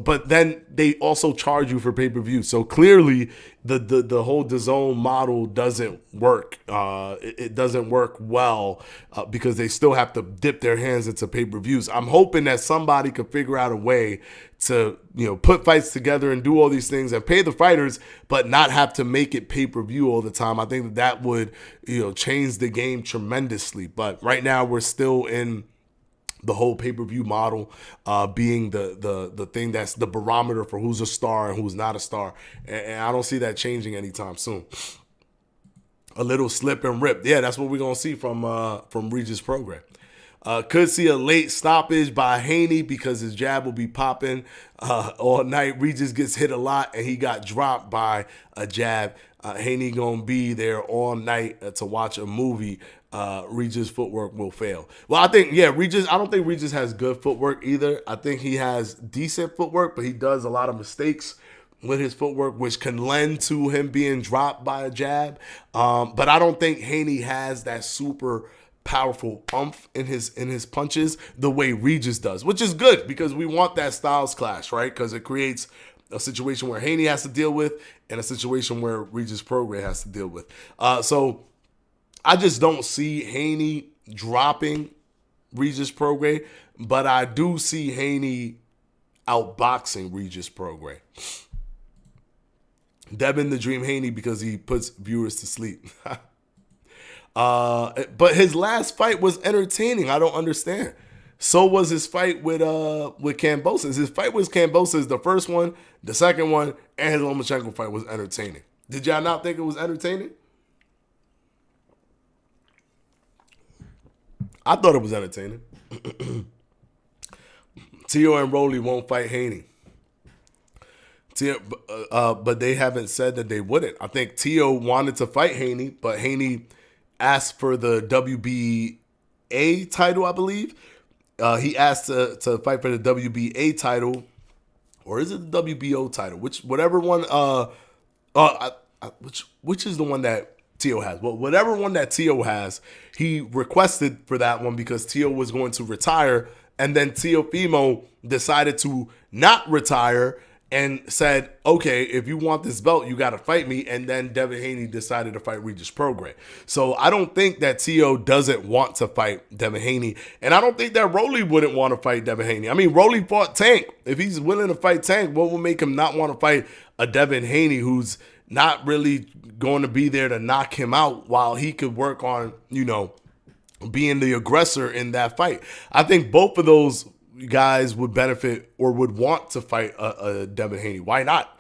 But then they also charge you for pay-per-view. So clearly the whole DAZN model doesn't work. It doesn't work well because they still have to dip their hands into pay-per-views. I'm hoping that somebody could figure out a way to, put fights together and do all these things and pay the fighters, but not have to make it pay-per-view all the time. I think that would, change the game tremendously. But right now we're still in the whole pay-per-view model being the thing that's the barometer for who's a star and who's not a star. And I don't see that changing anytime soon. A little slip and rip. Yeah, that's what we're going to see from Regis Prograis. Could see a late stoppage by Haney because his jab will be popping all night. Regis gets hit a lot and he got dropped by a jab. Haney going to be there all night to watch a movie. Regis' footwork will fail. Well, I don't think Regis has good footwork either. I think he has decent footwork, but he does a lot of mistakes with his footwork, which can lend to him being dropped by a jab. But I don't think Haney has that super powerful umph in his punches the way Regis does, which is good because we want that styles clash, right? Because it creates a situation where Haney has to deal with and a situation where Regis Prograis has to deal with. So I just don't see Haney dropping Regis Prograis, but I do see Haney outboxing Regis Prograis. Devin the Dream Haney because he puts viewers to sleep. But his last fight was entertaining. I don't understand. So was his fight with Kambosos. His fight with Kambosos, the first one, the second one, and his Lomachenko fight was entertaining. Did y'all not think it was entertaining? I thought it was entertaining. Tio and Rolly won't fight Haney. But they haven't said that they wouldn't. I think Tio wanted to fight Haney, but Haney asked for the WBA title, I believe. He asked to fight for the WBA title, or is it the WBO title? Whichever one. Which is the one that Tio has? Well, whatever one that Tio has, he requested for that one because Tio was going to retire, and then Teofimo decided to not retire and said, okay, if you want this belt, you got to fight me. And then Devin Haney decided to fight Regis Prograis. So I don't think that Tio doesn't want to fight Devin Haney. And I don't think that Rolly wouldn't want to fight Devin Haney. I mean, Rolly fought Tank. If he's willing to fight Tank, what will make him not want to fight a Devin Haney who's not really going to be there to knock him out while he could work on, being the aggressor in that fight? I think both of those guys would benefit or would want to fight a Devin Haney. Why not?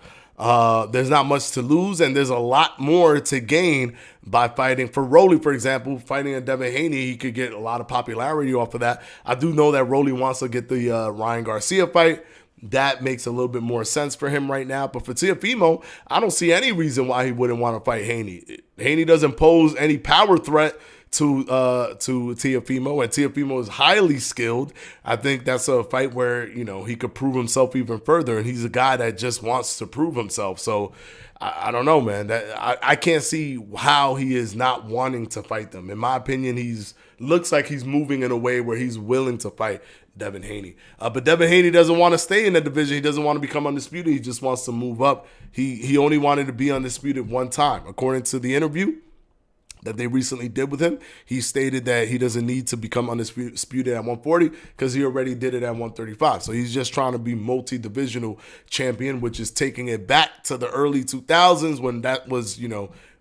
There's not much to lose, and there's a lot more to gain by fighting. For Rolly, for example, fighting a Devin Haney, he could get a lot of popularity off of that. I do know that Rolly wants to get the Ryan Garcia fight. That makes a little bit more sense for him right now. But for Teofimo, I don't see any reason why he wouldn't want to fight Haney. Haney doesn't pose any power threat to Teofimo, and Teofimo is highly skilled. I think that's a fight where, he could prove himself even further, and he's a guy that just wants to prove himself. So I don't know, man. I can't see how he is not wanting to fight them. In my opinion, looks like he's moving in a way where he's willing to fight Devin Haney. But Devin Haney doesn't want to stay in the division. He doesn't want to become undisputed. He just wants to move up. He only wanted to be undisputed one time. According to the interview that they recently did with him, he stated that he doesn't need to become undisputed at 140 because he already did it at 135. So he's just trying to be multi-divisional champion, which is taking it back to the early 2000s when that was,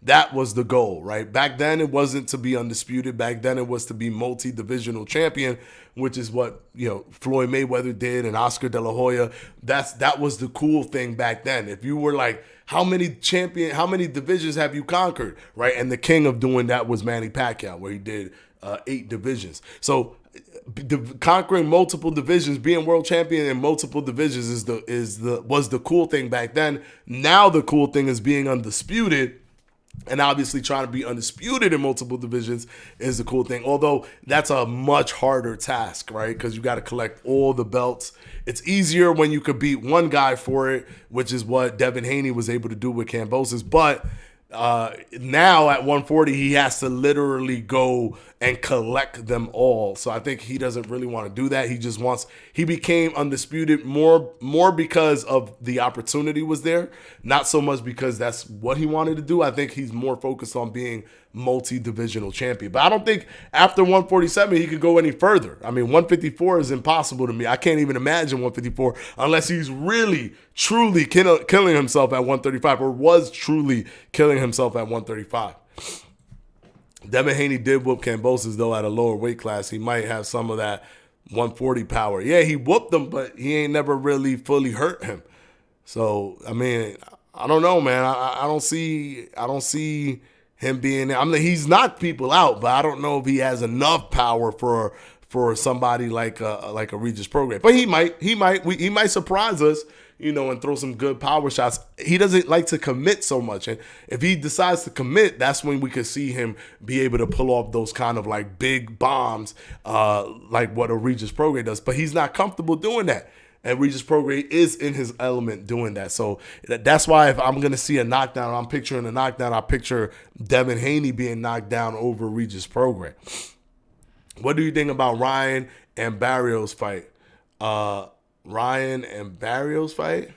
that was the goal, right? Back then, it wasn't to be undisputed. Back then, it was to be multi-divisional champion, which is what, Floyd Mayweather did and Oscar De La Hoya. That was the cool thing back then. If you were like, how many divisions have you conquered, right? And the king of doing that was Manny Pacquiao, where he did 8 divisions. So conquering multiple divisions, being world champion in multiple divisions was the cool thing back then. Now the cool thing is being undisputed. And obviously trying to be undisputed in multiple divisions is the cool thing. Although that's a much harder task, right? Because you got to collect all the belts. It's easier when you could beat one guy for it, which is what Devin Haney was able to do with Kambosos. But now at 140, he has to literally go and collect them all. So I think he doesn't really want to do that. He became undisputed more because of the opportunity was there, not so much because that's what he wanted to do. I think he's more focused on being multi-divisional champion. But I don't think after 147 he could go any further. I mean, 154 is impossible to me. I can't even imagine 154 unless he's really, truly killing himself at 135 or was truly killing himself at 135. Devin Haney did whoop Kambosos, though, at a lower weight class. He might have some of that 140 power. Yeah, he whooped him, but he ain't never really fully hurt him. So, I mean, I don't know, man. I don't see him being. I mean, he's knocked people out, but I don't know if he has enough power for somebody like a Regis Prograis. But he might surprise us, and throw some good power shots. He doesn't like to commit so much, and if he decides to commit, that's when we could see him be able to pull off those kind of like big bombs, like what a Regis Prograis does. But he's not comfortable doing that. And Regis Prograis is in his element doing that. So that's why if I'm going to see a knockdown, I'm picturing a knockdown, I picture Devin Haney being knocked down over Regis Prograis. What do you think about Ryan and Barrios fight? Ryan and Barrios fight?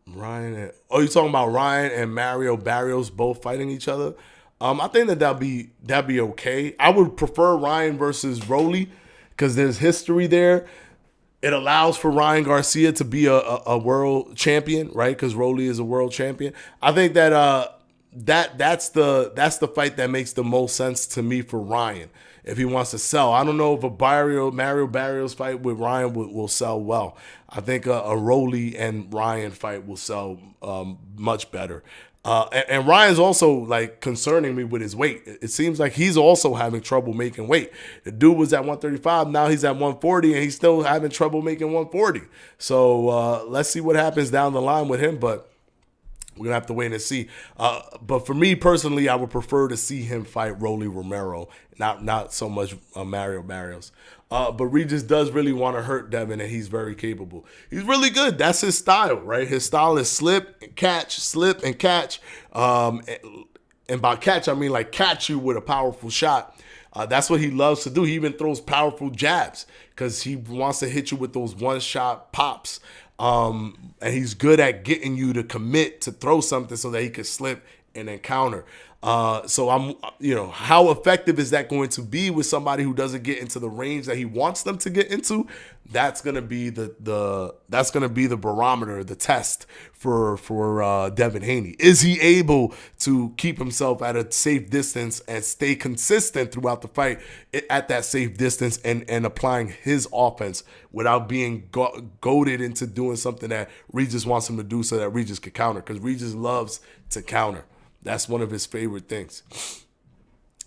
You're talking about Ryan and Mario Barrios both fighting each other? I think that'd be okay. I would prefer Ryan versus Rolly, because there's history there. It allows for Ryan Garcia to be a world champion, right? Because Rolly is a world champion. I think that that's the fight that makes the most sense to me for Ryan if he wants to sell. I don't know if a Mario Barrios fight with Ryan will sell well. I think a Rolly and Ryan fight will sell much better. And Ryan's also like concerning me with his weight. It seems like he's also having trouble making weight. The dude was at 135, now he's at 140, and he's still having trouble making 140. So let's see what happens down the line with him, but we're gonna have to wait and see. But for me personally, I would prefer to see him fight Rolly Romero, not so much Mario Barrios. But Regis does really want to hurt Devin, and he's very capable. He's really good. That's his style, right? His style is slip and catch. And by catch, I mean like catch you with a powerful shot. That's what he loves to do. He even throws powerful jabs because he wants to hit you with those one-shot pops. And he's good at getting you to commit to throw something so that he could slip and then counter. So how effective is that going to be with somebody who doesn't get into the range that he wants them to get into? That's gonna be the barometer, the test for Devin Haney. Is he able to keep himself at a safe distance and stay consistent throughout the fight at that safe distance and applying his offense without being goaded into doing something that Regis wants him to do so that Regis can counter? Because Regis loves to counter. That's one of his favorite things.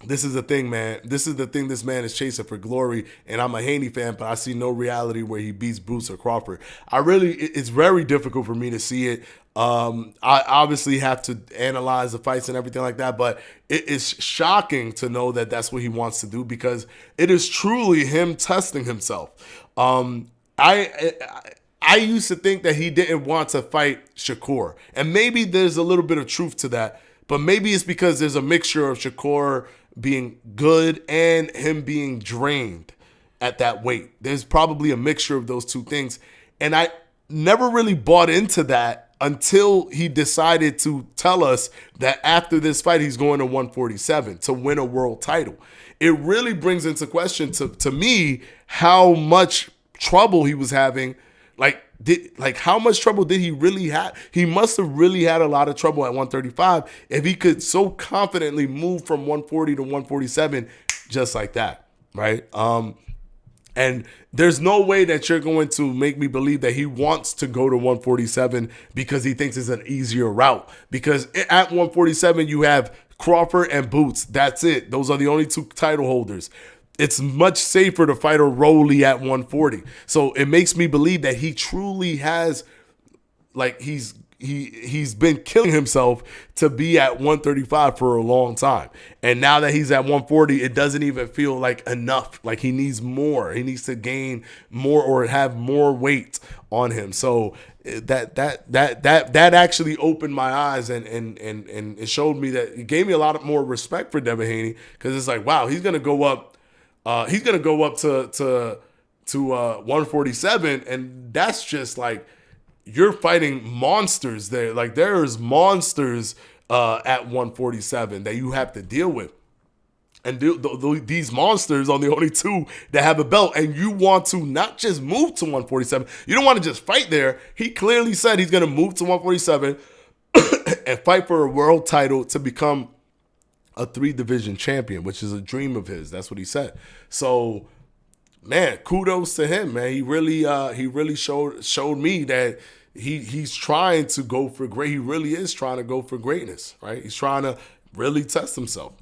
This is the thing, man. This is the thing this man is chasing for glory. And I'm a Haney fan, but I see no reality where he beats Bruce or Crawford. It's very difficult for me to see it. I obviously have to analyze the fights and everything like that, but it is shocking to know that that's what he wants to do because it is truly him testing himself. I used to think that he didn't want to fight Shakur, and maybe there's a little bit of truth to that. But maybe it's because there's a mixture of Shakur being good and him being drained at that weight. There's probably a mixture of those two things. And I never really bought into that until he decided to tell us that after this fight, he's going to 147 to win a world title. It really brings into question to me how much trouble he was having. How much trouble did he really have? He must have really had a lot of trouble at 135 if he could so confidently move from 140 to 147 just like that, right? And there's no way that you're going to make me believe that he wants to go to 147 because he thinks it's an easier route. Because at 147, you have Crawford and Boots. That's it. Those are the only two title holders. It's much safer to fight a Rolly at 140. So it makes me believe that he truly has, like, he's been killing himself to be at 135 for a long time. And now that he's at 140, it doesn't even feel like enough. Like he needs more. He needs to gain more or have more weight on him. So that actually opened my eyes and it showed me that it gave me a lot more respect for Devin Haney, because it's like, wow, he's gonna go up. He's gonna go up to 147, and that's just like, you're fighting monsters there. Like there's monsters at 147 that you have to deal with. And these monsters are the only two that have a belt. And you want to not just move to 147. You don't want to just fight there. He clearly said he's going to move to 147 and fight for a world title to become a 3-division champion, which is a dream of his. That's what he said. So, man, kudos to him, man. He really showed me that he's trying to go for great. He really is trying to go for greatness, right? He's trying to really test himself.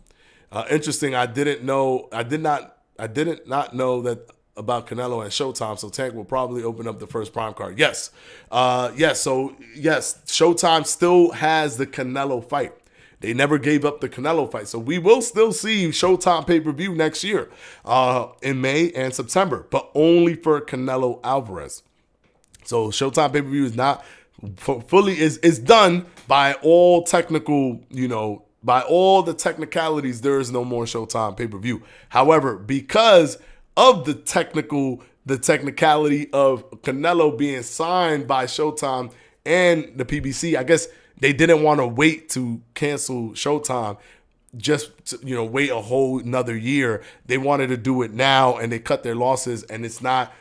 Interesting. I did not know that about Canelo and Showtime. So Tank will probably open up the first prime card. Yes. So yes, Showtime still has the Canelo fight. They never gave up the Canelo fight. So we will still see Showtime pay-per-view next year in May and September, but only for Canelo Alvarez. So Showtime pay-per-view is not fully is done by all technical, by all the technicalities. There is no more Showtime pay-per-view. However, because of the technicality of Canelo being signed by Showtime and the PBC, I guess they didn't want to wait to cancel Showtime, just to, wait a whole another year. They wanted to do it now, and they cut their losses, and it's not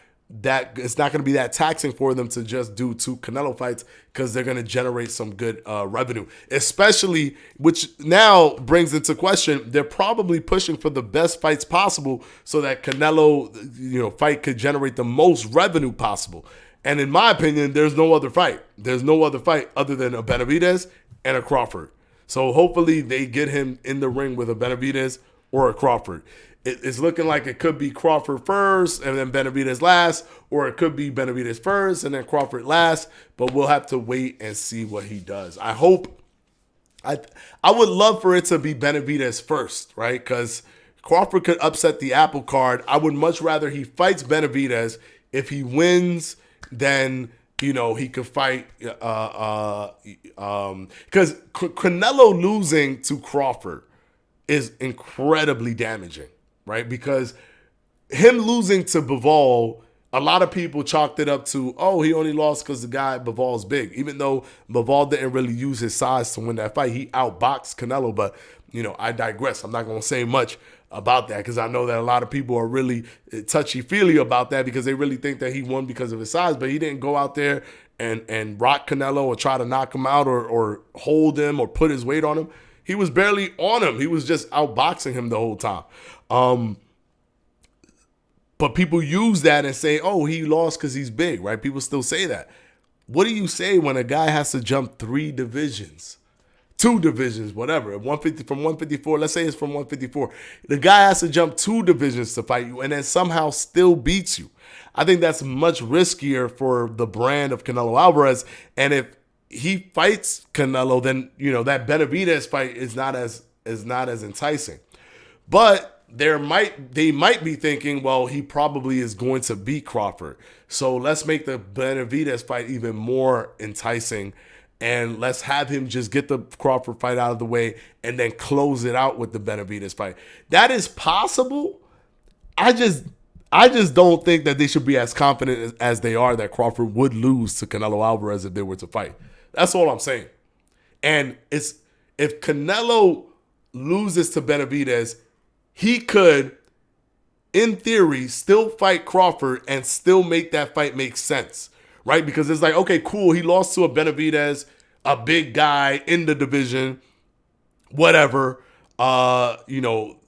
going to be that taxing for them to just do 2 Canelo fights, because they're going to generate some good revenue, especially, which now brings into question, they're probably pushing for the best fights possible so that Canelo, fight could generate the most revenue possible. And in my opinion, there's no other fight. There's no other fight other than a Benavidez and a Crawford. So hopefully they get him in the ring with a Benavidez or a Crawford. It's looking like it could be Crawford first and then Benavidez last, or it could be Benavidez first and then Crawford last. But we'll have to wait and see what he does. I hope. I would love for it to be Benavidez first, right? Because Crawford could upset the apple cart. I would much rather he fights Benavidez. If he wins, then he could fight because Canelo losing to Crawford is incredibly damaging, right? Because him losing to Bivol, a lot of people chalked it up to, he only lost because the guy Bivol's big. Even though Bivol didn't really use his size to win that fight, he outboxed Canelo. But I digress. I'm not going to say much about that, because I know that a lot of people are really touchy-feely about that, because they really think that he won because of his size, but he didn't go out there and rock Canelo or try to knock him out or hold him or put his weight on him. He was barely on him. He was just outboxing him the whole time. But people use that and say, he lost because he's big, right? People still say that. What do you say when a guy has to jump 3 divisions? 2 divisions, whatever. 150 from 154. Let's say it's from 154. The guy has to jump 2 divisions to fight you, and then somehow still beats you. I think that's much riskier for the brand of Canelo Alvarez. And if he fights Canelo, then that Benavidez fight is not as enticing. But they might be thinking, well, he probably is going to beat Crawford, so let's make the Benavidez fight even more enticing. And let's have him just get the Crawford fight out of the way and then close it out with the Benavidez fight. That is possible. I just don't think that they should be as confident as they are that Crawford would lose to Canelo Alvarez if they were to fight. That's all I'm saying. And if Canelo loses to Benavidez, he could, in theory, still fight Crawford and still make that fight make sense. Right? Because it's like, okay, cool. He lost to a Benavidez, a big guy in the division, whatever.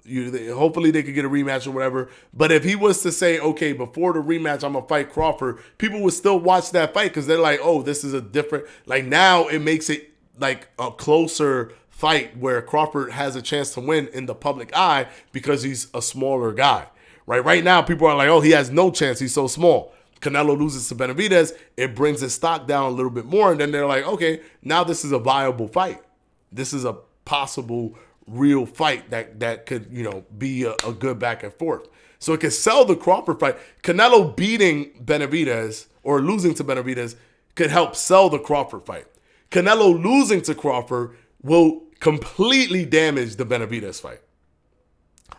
hopefully they could get a rematch or whatever. But if he was to say, okay, before the rematch, I'm gonna fight Crawford, people would still watch that fight because they're like, oh, this is a different. Like now, it makes it like a closer fight where Crawford has a chance to win in the public eye because he's a smaller guy. Right now, people are like, oh, he has no chance. He's so small. Canelo loses to Benavidez, it brings his stock down a little bit more, and then they're like, okay, now this is a viable fight. This is a possible real fight that could, be a good back and forth. So it could sell the Crawford fight. Canelo beating Benavidez or losing to Benavidez could help sell the Crawford fight. Canelo losing to Crawford will completely damage the Benavidez fight.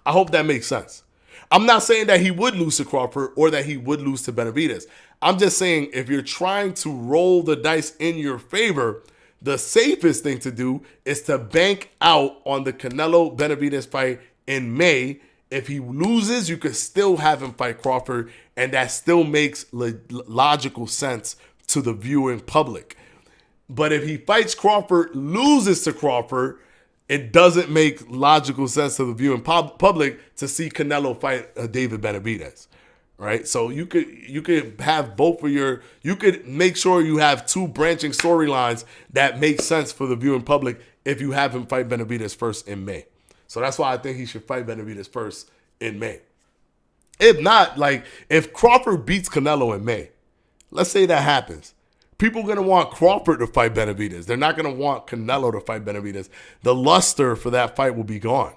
I hope that makes sense. I'm not saying that he would lose to Crawford or that he would lose to Benavidez. I'm just saying if you're trying to roll the dice in your favor, the safest thing to do is to bank out on the Canelo-Benavidez fight in May. If he loses, you could still have him fight Crawford, and that still makes logical sense to the viewing public. But if he fights Crawford, loses to Crawford, it doesn't make logical sense to the viewing public to see Canelo fight David Benavidez, right? So you could have both of you could make sure you have two branching storylines that make sense for the viewing public if you have him fight Benavidez first in May. So that's why I think he should fight Benavidez first in May. If not, like if Crawford beats Canelo in May, let's say that happens. People are going to want Crawford to fight Benavidez. They're not going to want Canelo to fight Benavidez. The luster for that fight will be gone.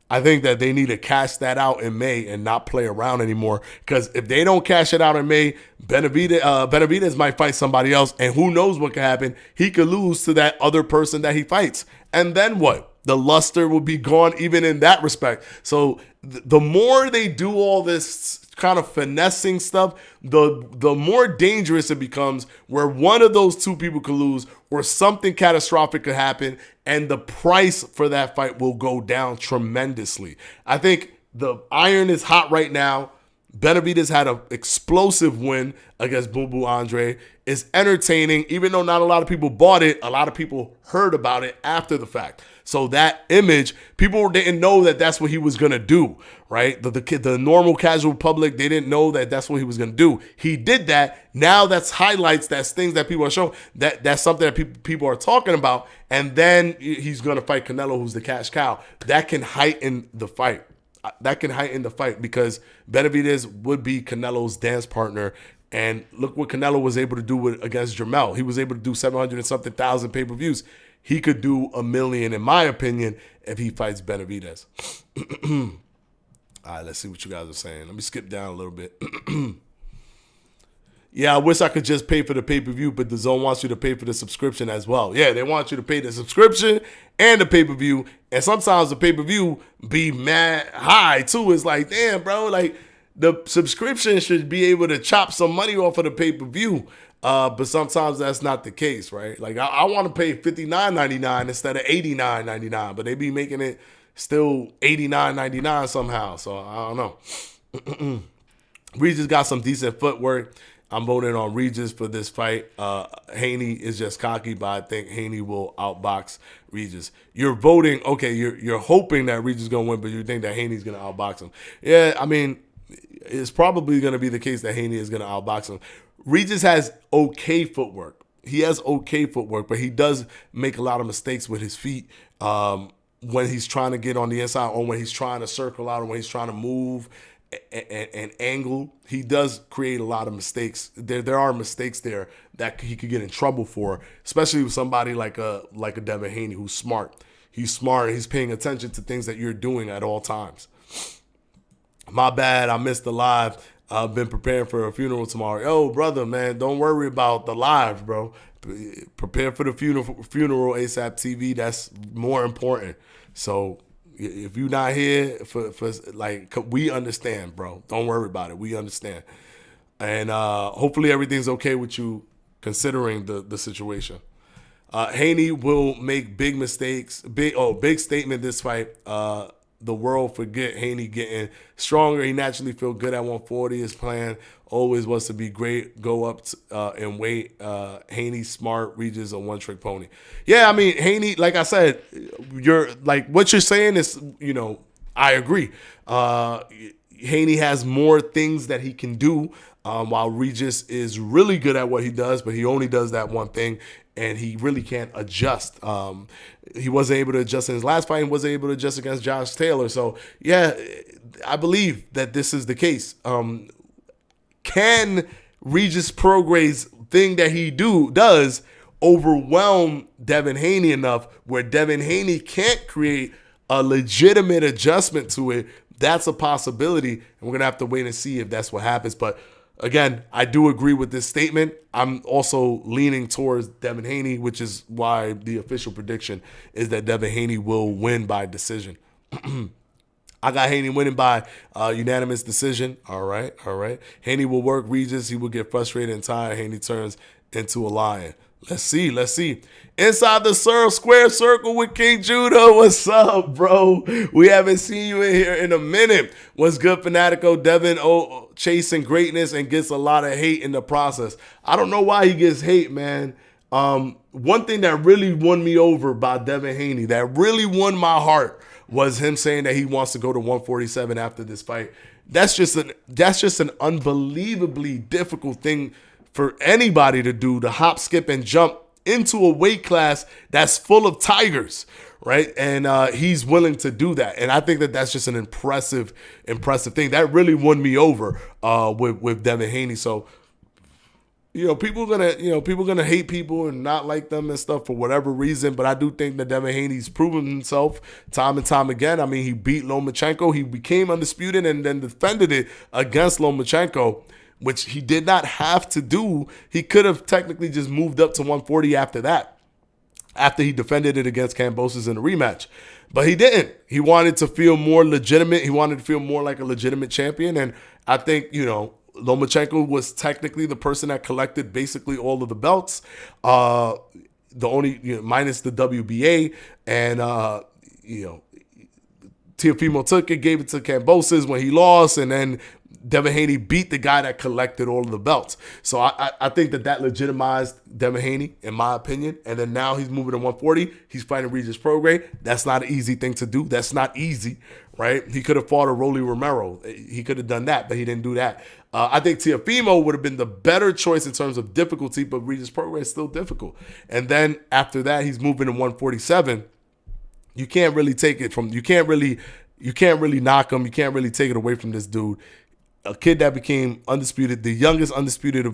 I think that they need to cash that out in May and not play around anymore. Because if they don't cash it out in May, Benavidez might fight somebody else. And who knows what could happen. He could lose to that other person that he fights. And then what? The luster will be gone even in that respect. So the more they do all this kind of finessing stuff, the more dangerous it becomes, where one of those two people could lose or something catastrophic could happen, and the price for that fight will go down tremendously. I think the iron is hot right now. Benavidez had an explosive win against Boom Boom Andre. It's entertaining, even though not a lot of people bought it. A lot of people heard about it after the fact. So that image, people didn't know that that's what he was going to do, right? The normal casual public, they didn't know that that's what he was going to do. He did that. Now that's highlights, that's things that people are showing, that's something that people are talking about. And then he's going to fight Canelo, who's the cash cow. That can heighten the fight. Because Benavidez would be Canelo's dance partner. And look what Canelo was able to do against Jermell. He was able to do 700 and something thousand pay-per-views. He could do 1 million, in my opinion, if he fights Benavidez. All right, let's see what you guys are saying. Let me skip down a little bit. Yeah, I wish I could just pay for the pay-per-view, but the Zone wants you to pay for the subscription as well. Yeah, they want you to pay the subscription and the pay-per-view. And sometimes the pay-per-view be mad high, too. It's like, damn, bro, like the subscription should be able to chop some money off of the pay-per-view. But sometimes that's not the case, right? Like I want to pay $59.99 instead of $89.99, but they be making it still $89.99 somehow. So I don't know. Regis got some decent footwork. I'm voting on Regis for this fight. Haney is just cocky, but I think Haney will outbox Regis. You're voting, okay, you're hoping that Regis is going to win, but you think that Haney's going to outbox him. Yeah, I mean, it's probably going to be the case that Haney is going to outbox him. Regis has okay footwork. He has okay footwork, but he does make a lot of mistakes with his feet when he's trying to get on the inside or when he's trying to circle out or when he's trying to move and angle. He does create a lot of mistakes. There are mistakes there that he could get in trouble for, especially with somebody like a Devin Haney who's smart. He's smart. He's paying attention to things that you're doing at all times. My bad. I missed the live. I've been preparing for a funeral tomorrow. Yo, brother, man, don't worry about the live, bro. Prepare for the funeral ASAP TV. That's more important. So if you're not here, for like, we understand, bro. Don't worry about it. We understand. And hopefully everything's okay with you considering the situation. Haney will make big mistakes. Big statement this fight. The world forget Haney getting stronger. He naturally feel good at 140. His plan always was to be great, go up in weight. Haney smart, Regis a one-trick pony. Yeah, I mean, Haney, like I said, what you're saying is, I agree. Haney has more things that he can do, while Regis is really good at what he does, but he only does that one thing, and he really can't adjust. He wasn't able to adjust in his last fight and wasn't able to adjust against Josh Taylor. So, yeah, I believe that this is the case. Can Regis Prograis' thing that he does overwhelm Devin Haney enough where Devin Haney can't create a legitimate adjustment to it? That's a possibility, and we're going to have to wait and see if that's what happens. But again, I do agree with this statement. I'm also leaning towards Devin Haney, which is why the official prediction is that Devin Haney will win by decision. I got Haney winning by unanimous decision. All right. Haney will work Regis. He will get frustrated and tired. Haney turns into a lion. Let's see. Inside the square circle with King Judah. What's up, bro? We haven't seen you in here in a minute. What's good, Fanatico? Devin chasing greatness and gets a lot of hate in the process. I don't know why he gets hate, man. One thing that really won me over by Devin Haney, that really won my heart, was him saying that he wants to go to 147 after this fight. That's just an unbelievably difficult thing for anybody to do, to hop, skip, and jump into a weight class that's full of tigers, right? And he's willing to do that. And I think that that's just an impressive thing. That really won me over with Devin Haney. So, people are gonna hate people and not like them and stuff for whatever reason. But I do think that Devin Haney's proven himself time and time again. I mean, he beat Lomachenko. He became undisputed and then defended it against Lomachenko, which he did not have to do. He could have technically just moved up to 140 after that, after he defended it against Kambosos in the rematch. But he didn't. He wanted to feel more legitimate. He wanted to feel more like a legitimate champion. And I think, Lomachenko was technically the person that collected basically all of the belts, the only minus the WBA, and Teofimo took it, gave it to Kambosos when he lost, and then Devin Haney beat the guy that collected all of the belts. So I think that legitimized Devin Haney, in my opinion. And then now he's moving to 140. He's fighting Regis Prograis. That's not an easy thing to do. That's not easy, right? He could have fought a Rolly Romero. He could have done that, but he didn't do that. I think Teofimo would have been the better choice in terms of difficulty, but Regis Prograis is still difficult. And then after that, he's moving to 147. You can't really take it from. You can't really knock him. You can't really take it away from this dude. A kid that became undisputed, the youngest undisputed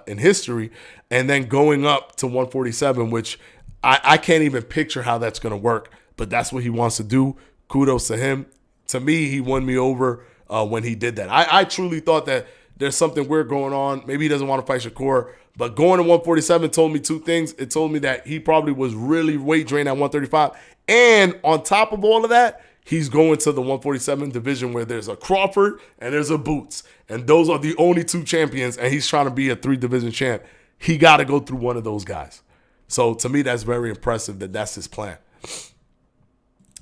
in history, and then going up to 147, which I can't even picture how that's going to work, but that's what he wants to do. Kudos to him. To me, he won me over when he did that. I truly thought that there's something weird going on. Maybe he doesn't want to fight Shakur, but going to 147 told me two things. It told me that he probably was really weight drained at 135, and on top of all of that, he's going to the 147 division where there's a Crawford and there's a Boots. And those are the only two champions, and he's trying to be a 3-division champ. He got to go through one of those guys. So to me, that's very impressive that that's his plan.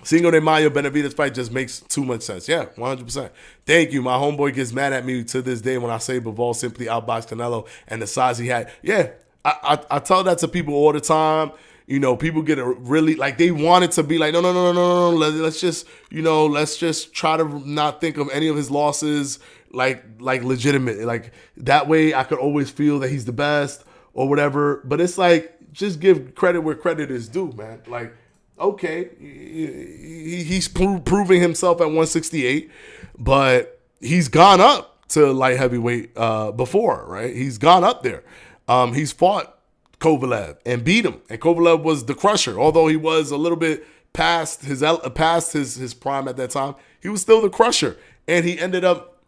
Cinco de Mayo Benavidez fight just makes too much sense. Yeah, 100%. Thank you. My homeboy gets mad at me to this day when I say Bivol simply outboxed Canelo and the size he had. Yeah, I tell that to people all the time. People get really, they want it to be like, no. Let's just try to not think of any of his losses like legitimate. Like that way I could always feel that he's the best or whatever. But it's like, just give credit where credit is due, man. Like, okay, he's proving himself at 168, but he's gone up to light heavyweight before, right? He's gone up there. He's fought Kovalev and beat him, and Kovalev was the crusher. Although he was a little bit past his prime at that time, he was still the crusher, and he ended up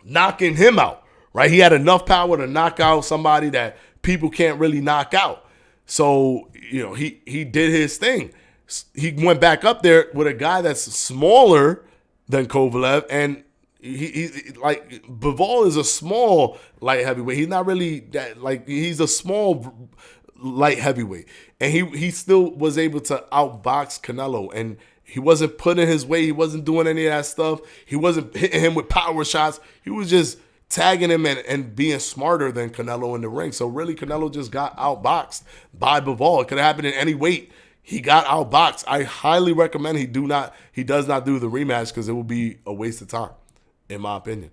knocking him out. Right? He had enough power to knock out somebody that people can't really knock out. So he did his thing. He went back up there with a guy that's smaller than Kovalev, and he Bivol is a small light heavyweight. He's not really that he's a small light heavyweight, and he still was able to outbox Canelo, and he wasn't putting his weight. He wasn't doing any of that stuff. He wasn't hitting him with power shots. He was just tagging him and being smarter than Canelo in the ring. So really, Canelo just got outboxed by Bivol. It could have happened in any weight. he got outboxed. I highly recommend he does not do the rematch because it will be a waste of time, in my opinion.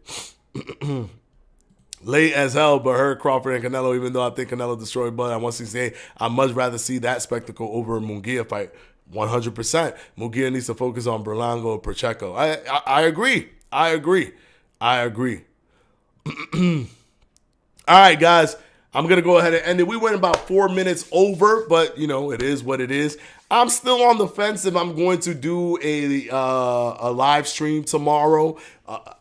Late as hell, but heard Crawford and Canelo, even though I think Canelo destroyed Bud at 168, I'd much rather see that spectacle over a Munguia fight. 100%. Munguia needs to focus on Berlanga or Pacheco. I agree. I agree. All right, guys. I'm going to go ahead and end it. We went about 4 minutes over, but, it is what it is. I'm still on the fence if I'm going to do a live stream tomorrow.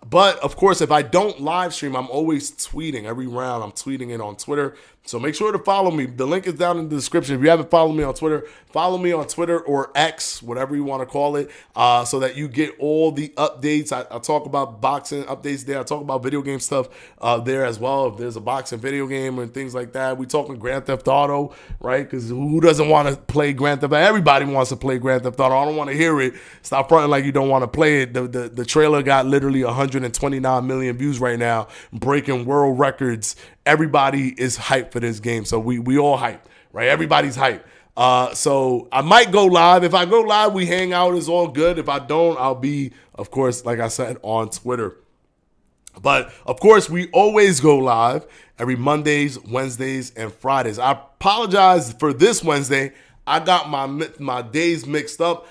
But, of course, if I don't live stream, I'm always tweeting. Every round, I'm tweeting it on Twitter. So make sure to follow me. The link is down in the description. If you haven't followed me on Twitter, follow me on Twitter or X, whatever you want to call it, so that you get all the updates. I talk about boxing updates there. I talk about video game stuff there as well. If there's a boxing video game and things like that. We talking Grand Theft Auto, right? Because who doesn't want to play Grand Theft Auto? Everybody wants to play Grand Theft Auto. I don't want to hear it. Stop fronting like you don't want to play it. The trailer got literally 129 million views right now, breaking world records. Everybody is hyped for this game. So we all hyped, right? Everybody's hyped. So I might go live. If I go live, we hang out. It's all good. If I don't, I'll be, of course, like I said, on Twitter. But, of course, we always go live every Mondays, Wednesdays, and Fridays. I apologize for this Wednesday. I got my days mixed up.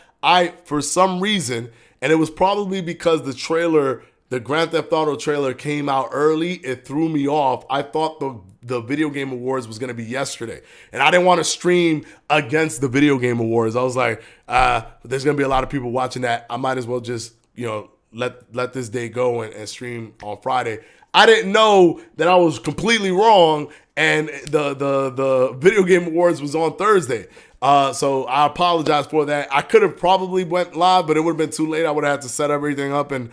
For some reason, and it was probably because the Grand Theft Auto trailer came out early. It threw me off. I thought the Video Game Awards was going to be yesterday. And I didn't want to stream against the Video Game Awards. I was like, there's going to be a lot of people watching that. I might as well just, let this day go and stream on Friday. I didn't know that I was completely wrong and the Video Game Awards was on Thursday. So I apologize for that. I could have probably went live, but it would have been too late. I would have had to set everything up and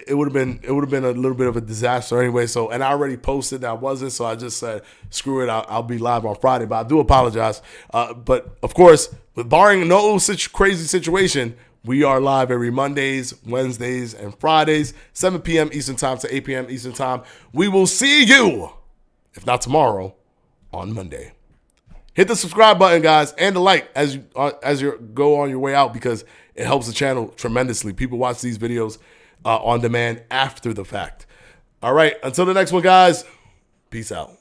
it would have been a little bit of a disaster anyway. So, and I already posted that I wasn't, so I just said, screw it, I'll be live on Friday. But I do apologize. But of course, with barring no crazy situation, we are live every Mondays, Wednesdays, and Fridays, 7 p.m. Eastern Time to 8 p.m. Eastern Time. We will see you, if not tomorrow, on Monday. Hit the subscribe button, guys, and the like as you go on your way out because it helps the channel tremendously. People watch these videos on demand after the fact. All right, until the next one, guys, peace out.